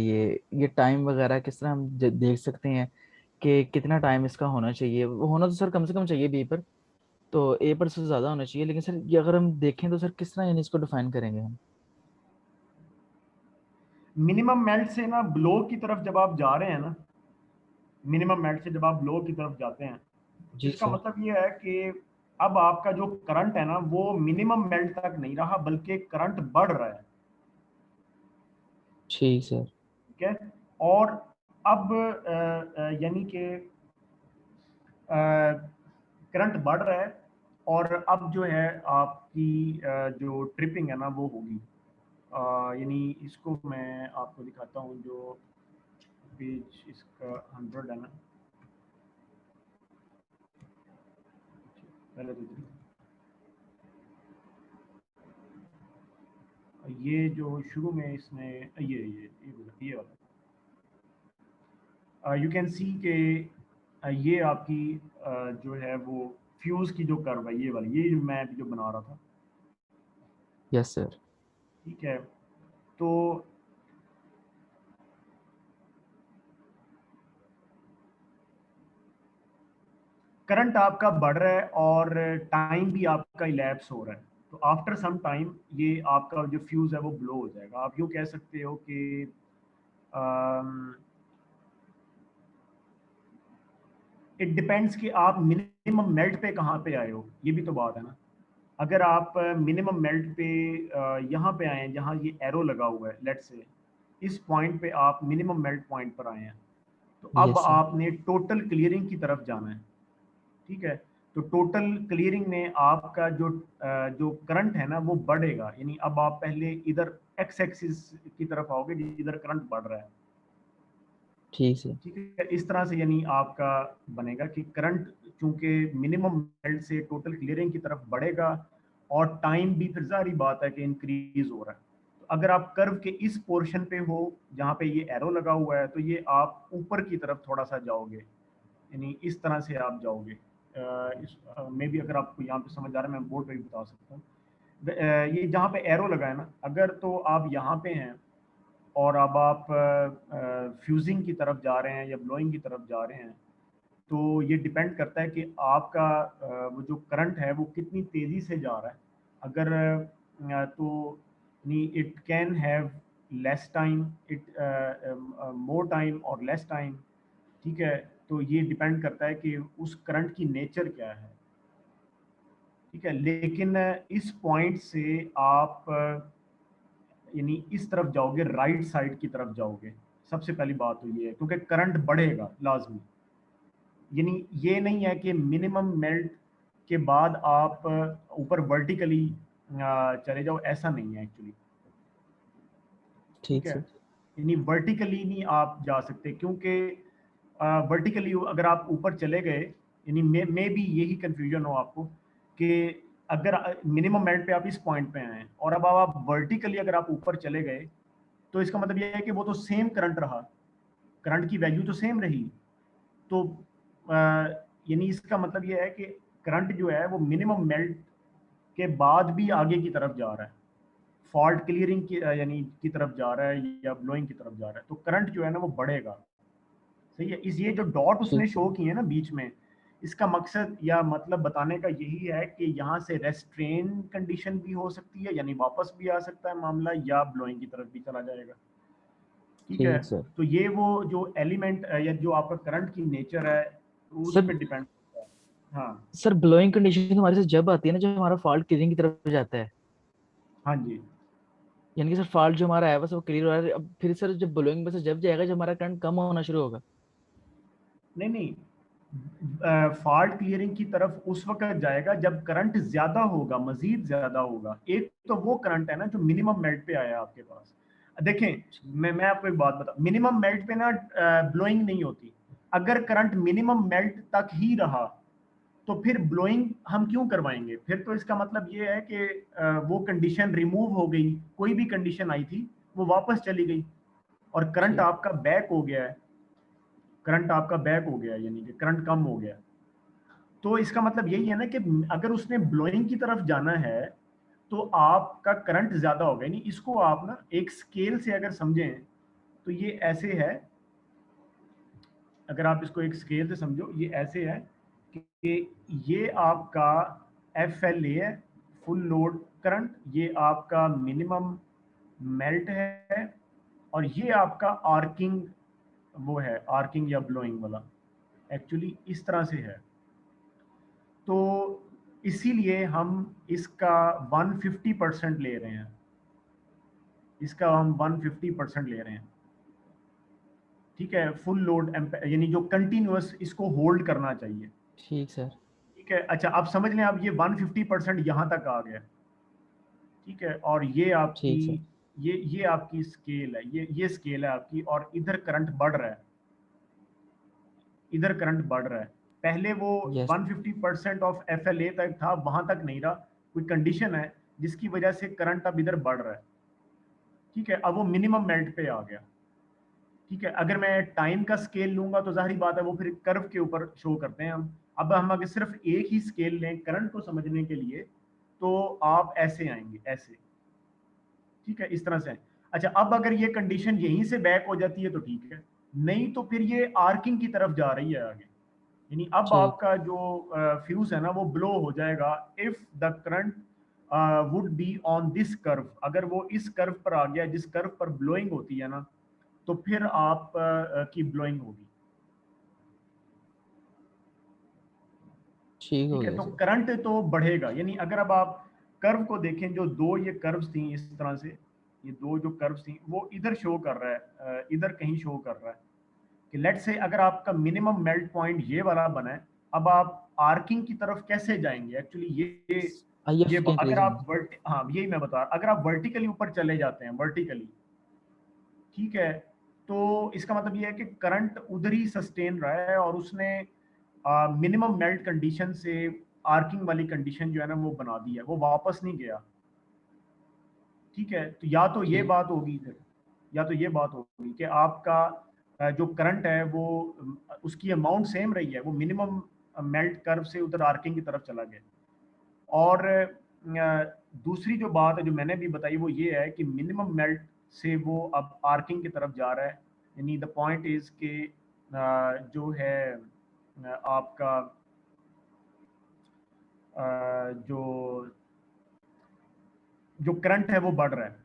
ये टाइम वगैरह किस तरह हम देख सकते हैं कि कितना टाइम इसका होना चाहिए? वो होना तो सर कम से कम चाहिए बी पर, तो ए पर से ज्यादा होना चाहिए, लेकिन सर ये अगर हम देखें तो सर किस तरह यानी इसको डिफाइन करेंगे हम? मिनिमम मेल्ट से ना ब्लो की तरफ जब आप जा रहे हैं ना, मिनिमम मेल्ट से जब आप ब्लो की तरफ जाते हैं, जी इसका सर। मतलब ये है कि अब आपका जो करंट है ना वो मिनिमम मेल्ट तक नहीं रहा, बल्कि करंट बढ़ रहा है, ठीक सर। ठीक है। और अब यानी कि करंट बढ़ रहा है, और अब जो है आपकी जो ट्रिपिंग है ना वो होगी। यानी इसको मैं आपको दिखाता हूँ, जो पेज इसका 100 है ना, पहले तो ये जो शुरू में इसने ये वाला यू कैन सी के ये आपकी जो है वो फ्यूज की जो कर्व है, ये वाली, ये मैं अभी जो बना रहा था, यस सर। ठीक है। तो करंट आपका बढ़ रहा है और टाइम भी आपका इलैप्स हो रहा है, तो आफ्टर सम टाइम ये आपका जो फ्यूज है वो ब्लो हो जाएगा। आप यूँ कह सकते हो कि इट डिपेंड्स कि आप मिनिमम मेल्ट पे कहाँ पे आए हो, ये भी तो बात है ना। अगर आप मिनिमम मेल्ट पे यहाँ पे आए हैं जहाँ ये एरो लगा हुआ है, लेट्स से इस पॉइंट पे आप मिनिमम मेल्ट पॉइंट पर आए हैं, तो अब यस सर। आपने टोटल क्लियरिंग की तरफ जाना है, ठीक है। तो टोटल क्लियरिंग में आपका जो करंट है ना वो बढ़ेगा, यानी अब आप पहले इधर एक्स एक्सिस की तरफ आओगे जिधर करंट बढ़ रहा है, ठीक है। ठीक है। इस तरह से यानी आपका बनेगा कि करंट चूंकि मिनिमम मेल्ट से टोटल क्लियरिंग की तरफ बढ़ेगा और टाइम भी फिर जारी बात है कि इंक्रीज हो रहा है। तो अगर आप कर्व के इस पोर्शन पे हो जहाँ पे ये एरो लगा हुआ है, तो ये आप ऊपर की तरफ थोड़ा सा जाओगे, यानी इस तरह से आप जाओगे। इस मे भी अगर आपको यहाँ पे समझ आ रहा है मैं बोर्ड पे भी बता सकता हूँ। ये जहाँ पे एरो लगा है ना, अगर तो आप यहाँ पे हैं और अब आप फ्यूजिंग की तरफ जा रहे हैं या ब्लोइंग की तरफ जा रहे हैं, तो ये डिपेंड करता है कि आपका वो जो करंट है वो कितनी तेज़ी से जा रहा है। अगर तो it can have less time, it more time और लेस टाइम, ठीक है। तो ये डिपेंड करता है कि उस करंट की नेचर क्या है, ठीक है। लेकिन इस पॉइंट से आप यानी इस तरफ जाओगे, राइट साइड की तरफ जाओगे। सबसे पहली बात तो ये है क्योंकि करंट बढ़ेगा लाजमी, यानी ये नहीं है कि मिनिमम मेल्ट के बाद आप ऊपर वर्टिकली चले जाओ, ऐसा नहीं है एक्चुअली, ठीक ठीक है। सर। यानी वर्टिकली नहीं आप जा सकते क्योंकि वर्टिकली अगर आप ऊपर चले गए, यानी मे भी यही कंफ्यूजन हो आपको कि अगर मिनिमम मेल्ट पे आप इस पॉइंट पे आए हैं और अब आप वर्टिकली अगर आप ऊपर चले गए, तो इसका मतलब ये है कि वो तो सेम करंट रहा, करंट की वैल्यू तो सेम रही। तो यानी इसका मतलब ये है कि करंट जो है वो मिनिमम मेल्ट के बाद भी आगे की तरफ जा रहा है, फॉल्ट क्लियरिंग की यानी की तरफ जा रहा है या ब्लोइंग की तरफ जा रहा है, तो करंट जो है ना वो बढ़ेगा, सही है। इस ये जो डॉट उसने ठीक शो सर। किए ना बीच में, इसका मकसद या मतलब बताने का यही है कि यहाँ से रेस्ट्रेन कंडीशन भी हो सकती है, यानी वापस भी आ सकता है मामला, या ब्लोइंग की तरफ भी चला जाएगा, ठीक है। ठीक सर। तो ये वो जो एलिमेंट या जो आपका करंट की नेचर है उस सर पर डिपेंड करता है। हाँ सर ब्लोइंग कंडीशन हमारे साथ जब आती है ना जब हमारा फॉल्ट क्लियरिंग की तरफ जाता है, हाँ जी। यानी कि सर फॉल्ट जो हमारा है बस वो क्लियर हो रहा है, अब फिर सर जब ब्लोइंग बस जब जाएगा जब हमारा करंट कम होना शुरू होगा। नहीं नहीं, फॉल्ट क्लियरिंग की तरफ उस वक्त जाएगा जब करंट ज्यादा होगा, मजीद ज्यादा होगा। एक तो वो करंट है ना जो मिनिमम मेल्ट पे आया आपके पास। देखें, मैं आपको एक बात बता, मिनिमम मेल्ट पे ना ब्लोइंग नहीं होती। अगर करंट मिनिमम मेल्ट तक ही रहा तो फिर ब्लोइंग हम क्यों करवाएंगे? फिर तो इसका मतलब ये है कि वो कंडीशन रिमूव हो गई, कोई भी कंडीशन आई थी वो वापस चली गई और करंट ठीक। आपका बैक हो गया है, करंट आपका बैक हो गया, यानी कि करंट कम हो गया। तो इसका मतलब यही है ना कि अगर उसने ब्लोइंग की तरफ जाना है तो आपका करंट ज्यादा होगा। यानी इसको आप ना एक स्केल से अगर समझें तो ये ऐसे है, अगर आप इसको एक स्केल से समझो ये ऐसे है कि ये आपका FLA है, फुल लोड करंट, ये आपका मिनिमम मेल्ट है, और ये आपका आर्किंग वो है, आर्किंग या ब्लोइंग वाला, एक्चुअली इस तरह से है। तो इसीलिए हम इसका 150% ले रहे हैं, इसका हम 150% ले रहे हैं, ठीक है। फुल लोड यानी जो कंटिन्यूअस इसको होल्ड करना चाहिए, ठीक सर। ठीक है। अच्छा आप समझ लें, अब ये 150% यहाँ तक आ गया, ठीक है। और ये आपकी ठीक सर। ये आपकी स्केल है, ये स्केल है आपकी, और इधर करंट बढ़ रहा है, इधर करंट बढ़ रहा है। पहले वो यस। 150% ऑफ FLA तक था, वहां तक नहीं रहा, कोई कंडीशन है जिसकी वजह से करंट अब इधर बढ़ रहा है, ठीक है। अब वो मिनिमम मेल्ट पे आ गया, ठीक है। अगर मैं टाइम का स्केल लूंगा तो जाहिर बात है वो फिर कर्व के ऊपर शो करते हैं हम। अब हम अगर सिर्फ एक ही स्केल लें करंट को समझने के लिए, तो आप ऐसे आएंगे, ऐसे, ठीक है, इस तरह से। अच्छा अब अगर ये कंडीशन यहीं से बैक हो जाती है तो ठीक है, नहीं तो फिर ये आर्किंग की तरफ जा रही है आगे, यानी अब ठीक। आपका जो फ्यूज है ना वो ब्लो हो जाएगा if the current would be on this curve. अगर वो इस कर्व पर आ गया, जिस कर्व पर ब्लोइंग होती है ना, तो फिर आप की ब्लोइंग होगी। ठीक हो ठीक है, गया तो सर। करंट तो बढ़ेगा। यानी अगर अब आप कर्व को देखें, जो दो ये कर्व्स थी इस तरह से, ये दो जो कर्व्स थी वो इधर शो कर रहा है, इधर कहीं शो कर रहा है कि लेट्स से अगर आपका मिनिमम मेल्ट पॉइंट ये वाला बना है, अब आप आर्किंग की तरफ कैसे जाएंगे? एक्चुअली IF के अगर इंक्रीज होंगे। आप हाँ यही मैं बता रहा, अगर आप वर्टिकली ऊपर चले जाते हैं, वर्टिकली, ठीक है, तो इसका मतलब ये है कि करंट उधर ही सस्टेन रहा है और उसने मिनिमम मेल्ट कंडीशन से आर्किंग वाली कंडीशन जो है ना वो बना दी है, वो वापस नहीं गया। ठीक है, तो या तो ये ठीक। बात होगी फिर, या तो ये बात होगी कि आपका जो करंट है वो उसकी अमाउंट सेम रही है, वो मिनिमम मेल्ट कर्व से उधर आर्किंग की तरफ चला गया। और दूसरी जो बात है जो मैंने भी बताई वो ये है कि मिनिमम मेल्ट से वो अब आर्किंग की तरफ जा रहा है। यानी द पॉइंट इज कि जो है आपका जो जो करंट है वो बढ़ रहा है।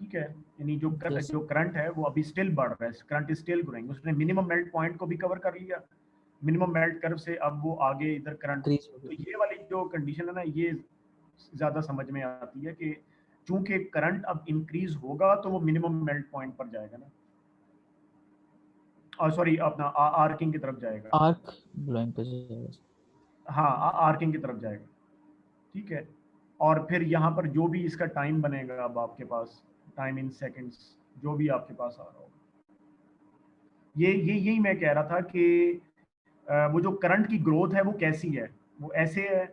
ठीक है, यानी यस। जो करंट है वो अभी स्टिल बढ़ रहा है, करंट इज स्टिल ग्रोइंग। उसने मिनिमम मेल्ट पॉइंट को भी कवर कर लिया, मिनिमम मेल्ट कर्व से अब वो आगे इधर करंट। इंक्रीज हो तो गया। ये वाली जो कंडीशन है ना, ये ज़्यादा समझ में आती है कि चूंकि करंट अब इंक्रीज होगा तो वो मिनिमम मेल्ट पॉइंट पर जाएगा ना, और सॉरी अपना आर्किंग की तरफ जाएगा। आर्क ब्लोइंग पे जाएगा। हाँ, आर्किंग की तरफ जाएगा। ठीक है, और फिर यहाँ पर जो भी इसका टाइम बनेगा, अब आपके पास टाइम इन सेकंड्स जो भी आपके पास आ रहा होगा, ये यही मैं कह रहा था कि वो जो करंट की ग्रोथ है वो कैसी है, वो ऐसे है,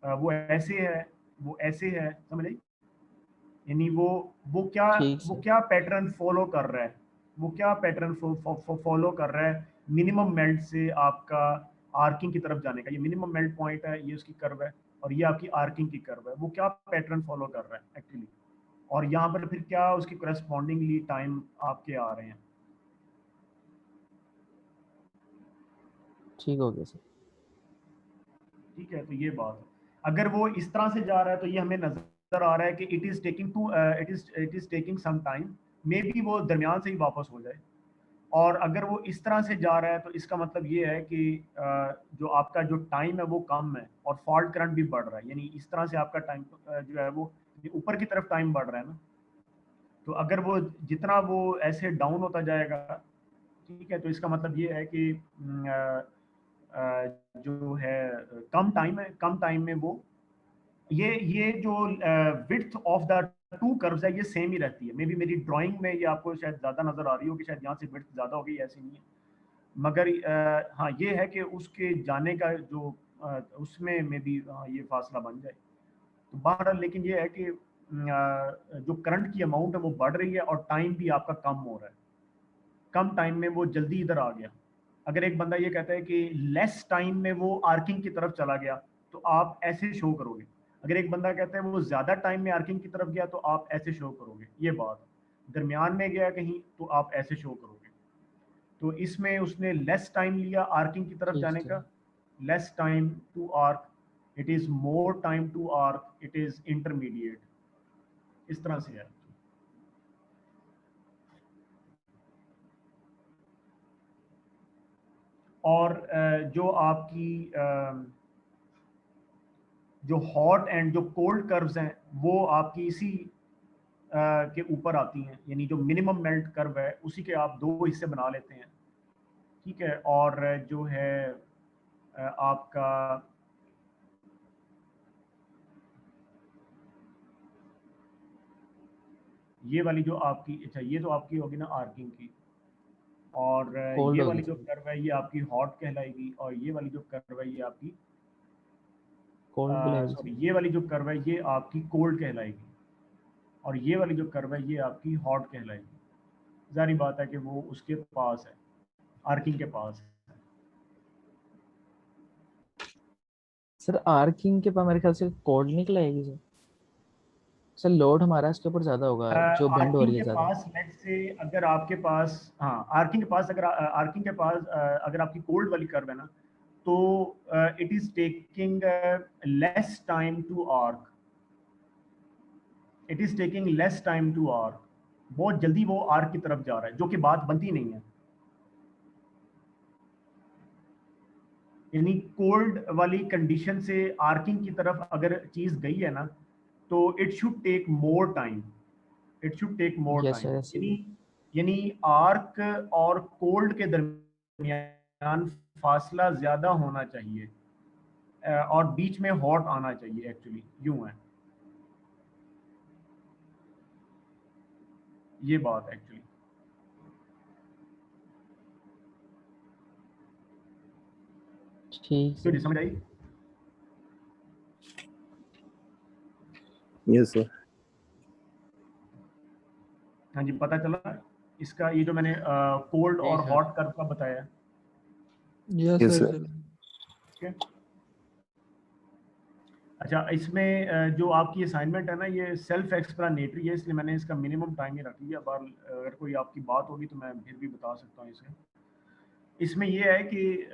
वो ऐसे है, वो ऐसे है, समझ आई? यानी ठीक वो सर। क्या पैटर्न फॉलो कर रहा है, वो क्या पैटर्न फॉलो कर रहा है मिनिमम मेल्ट से आपका आर्किंग की तरफ जाने का। ये मिनिमम मेल्ट पॉइंट है, ये उसकी कर्व है, और ये आपकी आर्किंग की कर्व है। वो क्या पैटर्न फॉलो कर रहा है एक्चुअली, और यहाँ पर फिर क्या उसकी करस्पॉन्डिंगली टाइम आपके आ रहे हैं। ठीक हो गया सर। ठीक है, तो ये बात है। अगर वो इस तरह से जा रहा है तो ये हमें नजर आ रहा है कि it is taking some time, may be वो दरमियान से ही वापस हो जाए। और अगर वो इस तरह से जा रहा है तो इसका मतलब ये है कि जो आपका जो टाइम है वो कम है और फॉल्ट करंट भी बढ़ रहा है। यानी इस तरह से आपका टाइम जो है वो ऊपर की तरफ टाइम बढ़ रहा है ना, तो अगर वो जितना वो ऐसे डाउन होता जाएगा, ठीक है, तो इसका मतलब ये है कि जो है कम टाइम है, कम टाइम में वो ये जो width of the two curves है ये सेम ही रहती है। मे बी मेरी ड्राइंग में ये आपको शायद ज़्यादा नज़र आ रही हो कि शायद यहाँ से विड्थ ज़्यादा हो गई, ऐसी नहीं है। मगर हाँ ये है कि उसके जाने का जो उसमें मे बी ये फासला बन जाए। तो बहरहाल लेकिन ये है कि जो करंट की अमाउंट है वो बढ़ रही है और टाइम भी आपका कम हो रहा है। कम टाइम में वो जल्दी इधर आ गया। अगर एक बंदा ये कहता है कि लेस टाइम में वो आर्किंग की तरफ चला गया तो आप ऐसे शो करोगे। अगर एक बंदा कहता है वो ज़्यादा टाइम में आर्किंग की तरफ गया तो आप ऐसे शो करोगे। ये बात दरमियान में गया कहीं तो आप ऐसे शो करोगे। तो इसमें उसने लेस टाइम लिया आर्किंग की तरफ ठीक जाने सर। का, less time to arc, it is more time to arc, it is intermediate, इस तरह से है। और जो आपकी जो हॉट एंड जो कोल्ड कर्व्स हैं वो आपकी इसी के ऊपर आती हैं। यानी जो मिनिमम मेल्ट कर्व है उसी के आप दो हिस्से बना लेते हैं। ठीक है, और जो है आपका ये वाली जो आपकी, अच्छा ये तो आपकी होगी ना आर्किंग की, और कोल्ड ये होगी वाली जो सर। कर्व है ये आपकी हॉट कहलाएगी, और ये वाली जो कर्व है ये आपकी कोल्ड कहलाएगी सॉरी सर। ये वाली जो कर्व है ये आपकी कोल्ड कहलाएगी, और ये वाली जो कर्व है ये आपकी हॉट कहलाएगी। जारी बात है कि वो उसके पास है, आर्किंग के पास है। सर आर्किंग के पास मेरे ख्याल से कोल्ड निकलाएगी सर। सर लोड हमारा इसके ऊपर ज्यादा होगा, जो बेंड हो आर्किंग रही है के ज्यादा। पास लेट से अगर आपके पास, हाँ आर्किंग के पास अगर आर्किंग के पास अगर आपकी कोल्ड वाली कर्व है ना, तो it is taking less time to arc, it is taking less time to arc, बहुत जल्दी वो आर्क की तरफ जा रहा है, जो कि बात बनती नहीं है। यानी कोल्ड वाली कंडीशन से आर्किंग की तरफ अगर चीज गई है ना, तो it should take more time, it should take more yes time. Sir. यानी आर्क और कोल्ड के दरमियान फासला ज्यादा होना चाहिए और बीच में हॉट आना चाहिए, एक्चुअली यूं है ये बात एक्चुअली। ठीक तो सर। समझ आई? Yes sir. हाँ जी, पता चला इसका, ये जो मैंने कोल्ड जी और सर। हॉट कर्व का बताया। Yes sir. ठीक है। अच्छा, इसमें जो आपकी असाइनमेंट है ना, ये सेल्फ एक्सप्लेनेटरी है, इसलिए मैंने इसका मिनिमम टाइम ही रख लिया। अगर कोई आपकी बात होगी तो मैं फिर भी बता सकता हूँ इसे। इसमें ये है कि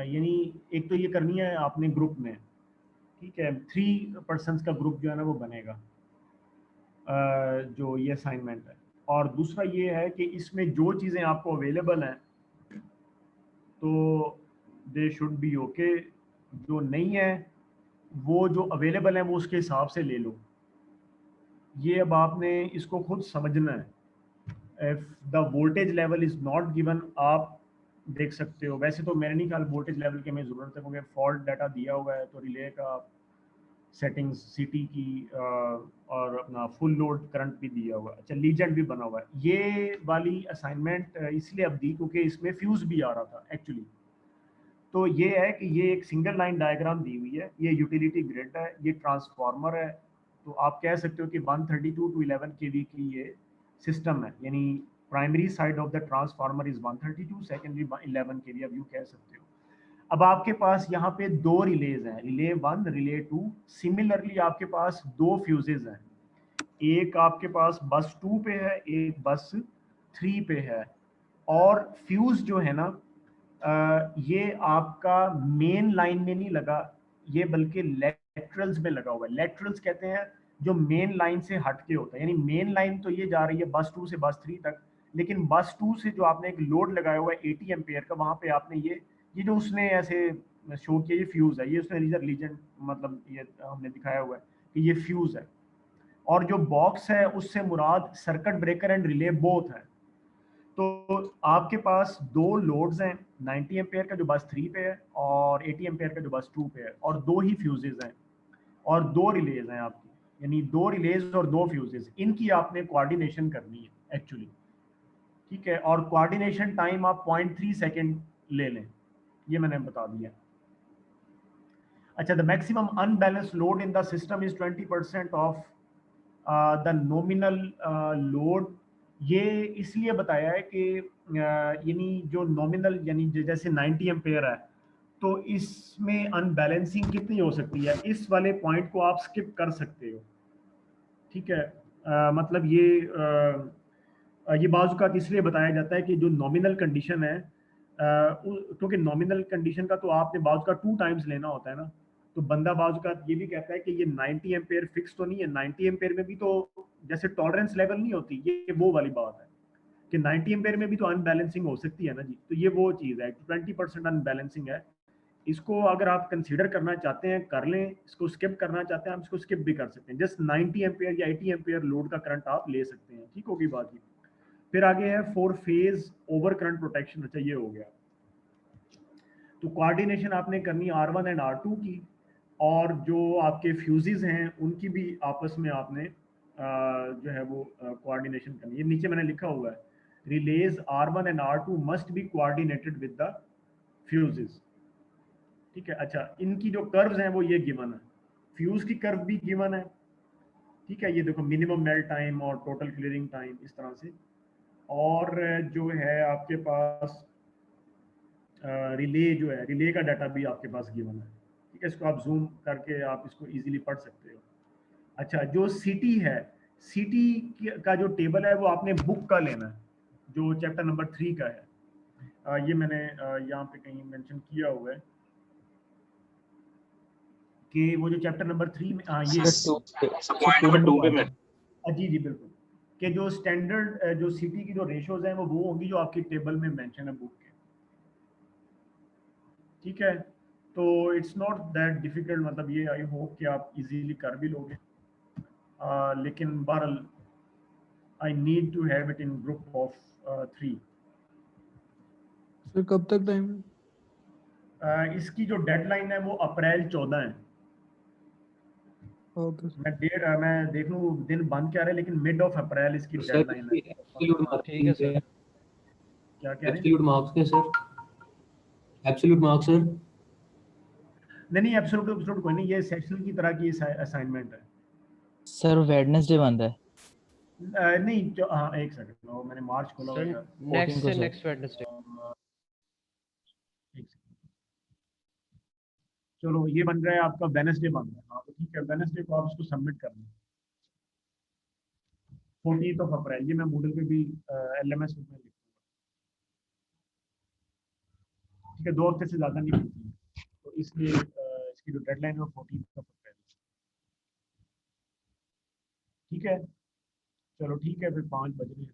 यानी एक तो ये करनी है आपने ग्रुप में, ठीक है, 3 पर्सन्स का ग्रुप जो है ना वो बनेगा, जो ये असाइनमेंट है। और दूसरा ये है कि इसमें जो चीज़ें आपको अवेलेबल हैं तो दे शुड बी ओके, जो नहीं है वो जो अवेलेबल है वो उसके हिसाब से ले लो। ये अब आपने इसको खुद समझना है। If the voltage level is not given, आप देख सकते हो। वैसे तो मेरे नहीं ख्याल वोल्टेज लेवल की हमें ज़रूरत है, क्योंकि फॉल्ट डाटा दिया हुआ है, तो रिले का सेटिंग्स सिटी की और अपना फुल लोड करंट भी दिया हुआ है। अच्छा, लीजेंड भी बना हुआ है। ये वाली असाइनमेंट इसलिए अब दी क्योंकि इसमें फ्यूज़ भी आ रहा था एक्चुअली। तो ये है कि ये एक सिंगल लाइन डायग्राम दी हुई है, ये यूटिलिटी ग्रिड है, ये ट्रांसफार्मर है। तो आप कह सकते हो कि 132 टू 11 केवी की ये सिस्टम है, यानी primary side of the transformer is 132, secondary 11 केवी, अब यू कह सकते हो। अब आपके पास यहाँ पे 2 रिलेज हैं, रिले 1, रिले 2। सिमिलरली आपके पास 2 फ्यूजेज हैं, एक आपके पास बस 2 पे है, एक बस 3 पे है। और फ्यूज जो है ना, ये आपका मेन लाइन में नहीं लगा, ये बल्कि लेटरल्स में लगा हुआ है। लेटरल्स कहते हैं जो मेन लाइन से हट के होता है, यानी मेन लाइन तो ये जा रही है बस 2 से बस 3 तक, लेकिन बस 2 से जो आपने एक लोड लगाया हुआ है 80 एम्पेयर का, वहां पे आपने ये जो उसने ऐसे शो किया, ये फ्यूज है, ये उसने लीजेंड मतलब ये हमने दिखाया हुआ है कि ये फ्यूज है। और जो बॉक्स है उससे मुराद circuit breaker and relay both है। तो आपके पास 2 लोड्स हैं, 90 एम्पेयर का जो बस 3 पे है और 80 एम्पेयर का जो बस 2 पे है, और 2 ही फ्यूजेज हैं और 2 रिलेज हैं आपकी, यानी 2 रिलेज और 2 फ्यूजेज। इनकी आपने कोऑर्डिनेशन करनी है एक्चुअली, ठीक है। और कोऑर्डिनेशन टाइम आप 0.3 सेकेंड ले लें, ये मैंने बता दिया। अच्छा, the maximum unbalance load in the system is 20% of the nominal load. ये इसलिए बताया है कि यानी जो नॉमिनल यानी जैसे 90 एम्पेयर है, तो इसमें अनबैलेंसिंग कितनी हो सकती है, इस वाले पॉइंट को आप स्किप कर सकते हो, ठीक है। मतलब ये बाज़ इसलिए बताया जाता है कि जो नॉमिनल कंडीशन है, क्योंकि नॉमिनल कंडीशन का तो आपने बाज़ 2 टाइम्स लेना होता है ना, तो बंदा बाज़ ये भी कहता है कि ये 90 एम्पेयर फिक्स तो नहीं है, 90 एम्पेयर में भी तो जैसे टॉलरेंस लेवल नहीं होती, ये वो वाली बात है कि 90 एम्पेयर में भी तो अनबैलेंसिंग हो सकती है ना जी। तो ये वो चीज़ है, 20% अनबैलेंसिंग है। इसको अगर आप कंसीडर करना चाहते हैं कर लें, इसको स्किप करना चाहते हैं आप इसको स्किप भी कर सकते हैं। जस्ट 90 एम्पेयर या 80 एम्पेयर लोड का करंट आप ले सकते हैं, ठीक होगी बात। फिर आगे है 4 फेज ओवर करंट प्रोटेक्शन। अच्छा, ये हो गया। तो कोऑर्डिनेशन आपने करनी R1 एंड R2 की, और जो आपके फ्यूजेस हैं उनकी भी आपस में आपने जो है वो कोऑर्डिनेशन करनी है। नीचे मैंने लिखा हुआ है, release R1 and R2 must be coordinated with the fuses, ठीक है। अच्छा, इनकी जो कर्व्स हैं वो ये गिवन है, फ्यूज की कर्व भी गिवन है, ठीक है। ये देखो, मिनिमम मेल्ट टाइम और टोटल क्लियरिंग टाइम, इस तरह से। और जो है आपके पास रिले जो है, रिले का डाटा भी आपके पास गिवन है, ठीक है। इसको आप जूम करके आप इसको इजीली पढ़ सकते हो। अच्छा, जो सिटी है, सिटी का जो टेबल है वो आपने बुक का लेना है, जो चैप्टर नंबर 3 का है। ये मैंने यहाँ पे कहीं मेंशन किया हुआ है कि वो जो चैप्टर नंबर 3 में ये पॉइंट नंबर 2 पे मैं जी जी बिल्कुल, कि जो स्टैंडर्ड जो सिटी की जो रेशोज हैं वो होंगी जो आपकी टेबल में मेंशन है बुक के, ठीक है। तो इट्स नॉट दैट डिफिकल्ट, मतलब ये आई होप कि आप इजीली कर भी लोगे, लेकिन बहरहाल I need to have it in group of 3। Sir कब तक टाइम है? इसकी जो डेडलाइन है वो अप्रैल 14 है। Okay sir. मैं देख लूँ दिन बंद क्या रहे, लेकिन मिड ऑफ अप्रैल इसकी सर डेडलाइन है। एब्सोल्यूट मार्क्स ठीक है सर। क्या कह रहे हैं? एब्सोल्यूट मार्क्स के सर, एब्सोल्यूट मार्क्स सर। नहीं एब्सोल्यूट कोई नहीं, ये सेक्शन की तरह की असाइनमेंट है। सर वेडनेसडे बंद है नहीं हाँ एक सेकंड, मैंने मार्च खोला हुआ सर है। 14 नेक्स्ट को से सर। Next Wednesday. एक सेकंड, चलो ये बन रहा है आपका वेडनेसडे बन रहा है। हाँ तो ठीक है, वेडनेसडे को आप इसको सबमिट कर दें 14 अप्रैल। ये मैं मूडल पे भी LMS में लिखूंगा, ठीक है। 2 हफ्ते से ज़्यादा नहीं होती है, तो इसलिए इसकी जो डेडलाइन है वो 14 अप्रैल, ठीक है। चलो ठीक है, फिर 5 बज रहे हैं,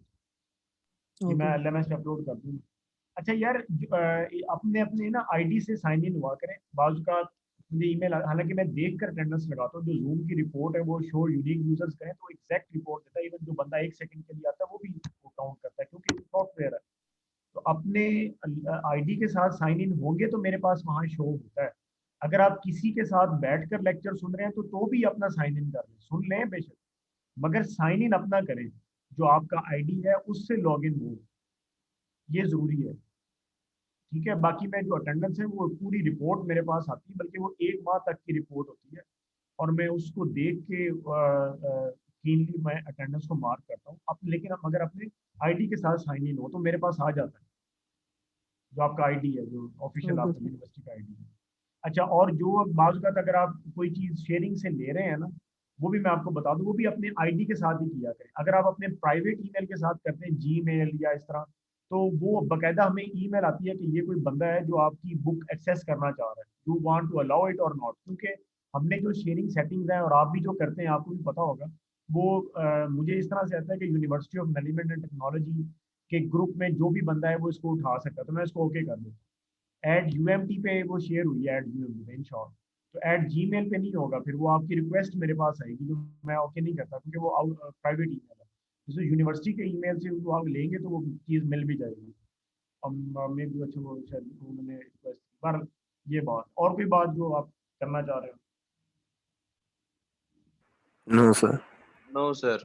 ये मैं ओके LMS पे अपलोड कर दूँगा। अच्छा यार, अपने अपने ना आईडी से साइन इन हुआ करें। बाजू का मुझे ईमेल, हालांकि मैं देख कर अटेंडेंस लगाता हूँ, जो जूम की रिपोर्ट है वो शो यूनिक यूजर्स करें तो एग्जैक्ट रिपोर्ट देता है। इवन जो बंदा 1 सेकंड के लिए आता है वो भी काउंट करता है, क्योंकि सॉफ्टवेयर है। तो अपने आईडी के साथ साइन इन होंगे तो मेरे पास वहाँ शो होता है। अगर आप किसी के साथ बैठकर लेक्चर सुन रहे हैं तो भी अपना साइन इन कर लें, सुन लें बेशक, मगर साइन इन अपना करें, जो आपका आईडी है उससे लॉग इन हो, ये जरूरी है, ठीक है। बाकी मैं जो अटेंडेंस है वो पूरी रिपोर्ट मेरे पास आती है, बल्कि वो 1 माह तक की रिपोर्ट होती है, और मैं उसको देख के कीनली मैं अटेंडेंस को मार्क करता हूँ। अब लेकिन अगर अपने आईडी के साथ साइन इन हो तो मेरे पास आ जाता है जो आपका आईडी है, जो ऑफिशियल ओके आपका सर। यूनिवर्सिटी का आईडी है। अच्छा, और जो बाज़ अगर आप कोई चीज़ शेयरिंग से ले रहे हैं ना, वो भी मैं आपको बता दूं, वो भी अपने आईडी के साथ ही किया करें। अगर आप अपने प्राइवेट ईमेल के साथ करते हैं, जीमेल या इस तरह, तो वो बकायदा हमें ईमेल आती है कि ये कोई बंदा है जो आपकी बुक एक्सेस करना चाह रहा है, you want to allow it और नॉट। क्योंकि हमने जो शेयरिंग सेटिंग्स हैं, और आप भी जो करते हैं आपको भी पता होगा, वो मुझे इस तरह से आता है कि university of management and technology के ग्रुप में जो भी बंदा है वो इसको उठा सकता है, तो मैं इसको ओके कर दूँ। एट UMT पे वो शेयर हुई है, एट UMT पे इन शॉर्ट, तो एट Gmail पे नहीं होगा, फिर वो आपकी रिक्वेस्ट मेरे पास आएगी जो मैं ओके नहीं करता, क्योंकि वो प्राइवेट ईमेल है। जैसे यूनिवर्सिटी के ईमेल से वो आप लेंगे तो वो चीज़ मिल भी जाएगी। अब मैं भी अच्छा वो शायद उन्होंने रिक्वेस्ट, पर ये बात, और कोई बात जो आप करना चाह रहे हो? No sir. No sir.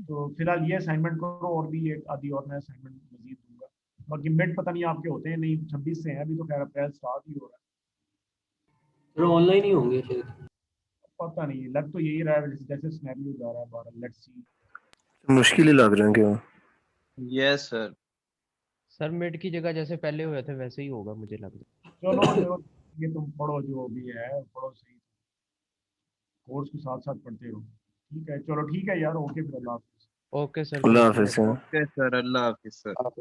तो फिलहाल ये असाइनमेंट करो, और भी एक आधी और मैं असाइनमेंट मजीद दूंगा। बाकी मिड पता नहीं आपके होते हैं नहीं, 26 से हैं अभी, तो खैर अप्रैल स्टार्ट ही हो रहा है। सर ऑनलाइन ही होंगे शायद। पता नहीं, लग तो यही रहा है जैसे सिनेरियो जा रहा है बाहर। Let's see. मुश्किल ही लग रहा है क्या? Yes sir. सर मिड की जगह जैसे पहले हुए थे वैसे ही होगा मुझे लग रहा चलो ये तुम पढ़ो जो भी है, पढ़ो सही, कोर्स के साथ साथ पढ़ते रहो, ठीक है। चलो ठीक है यार, ओके फिर, अल्लाह हाफिज़। है। Okay sir, Allah thank you. हाफिज़। ओके सर, अल्लाह हाफिज सर। आप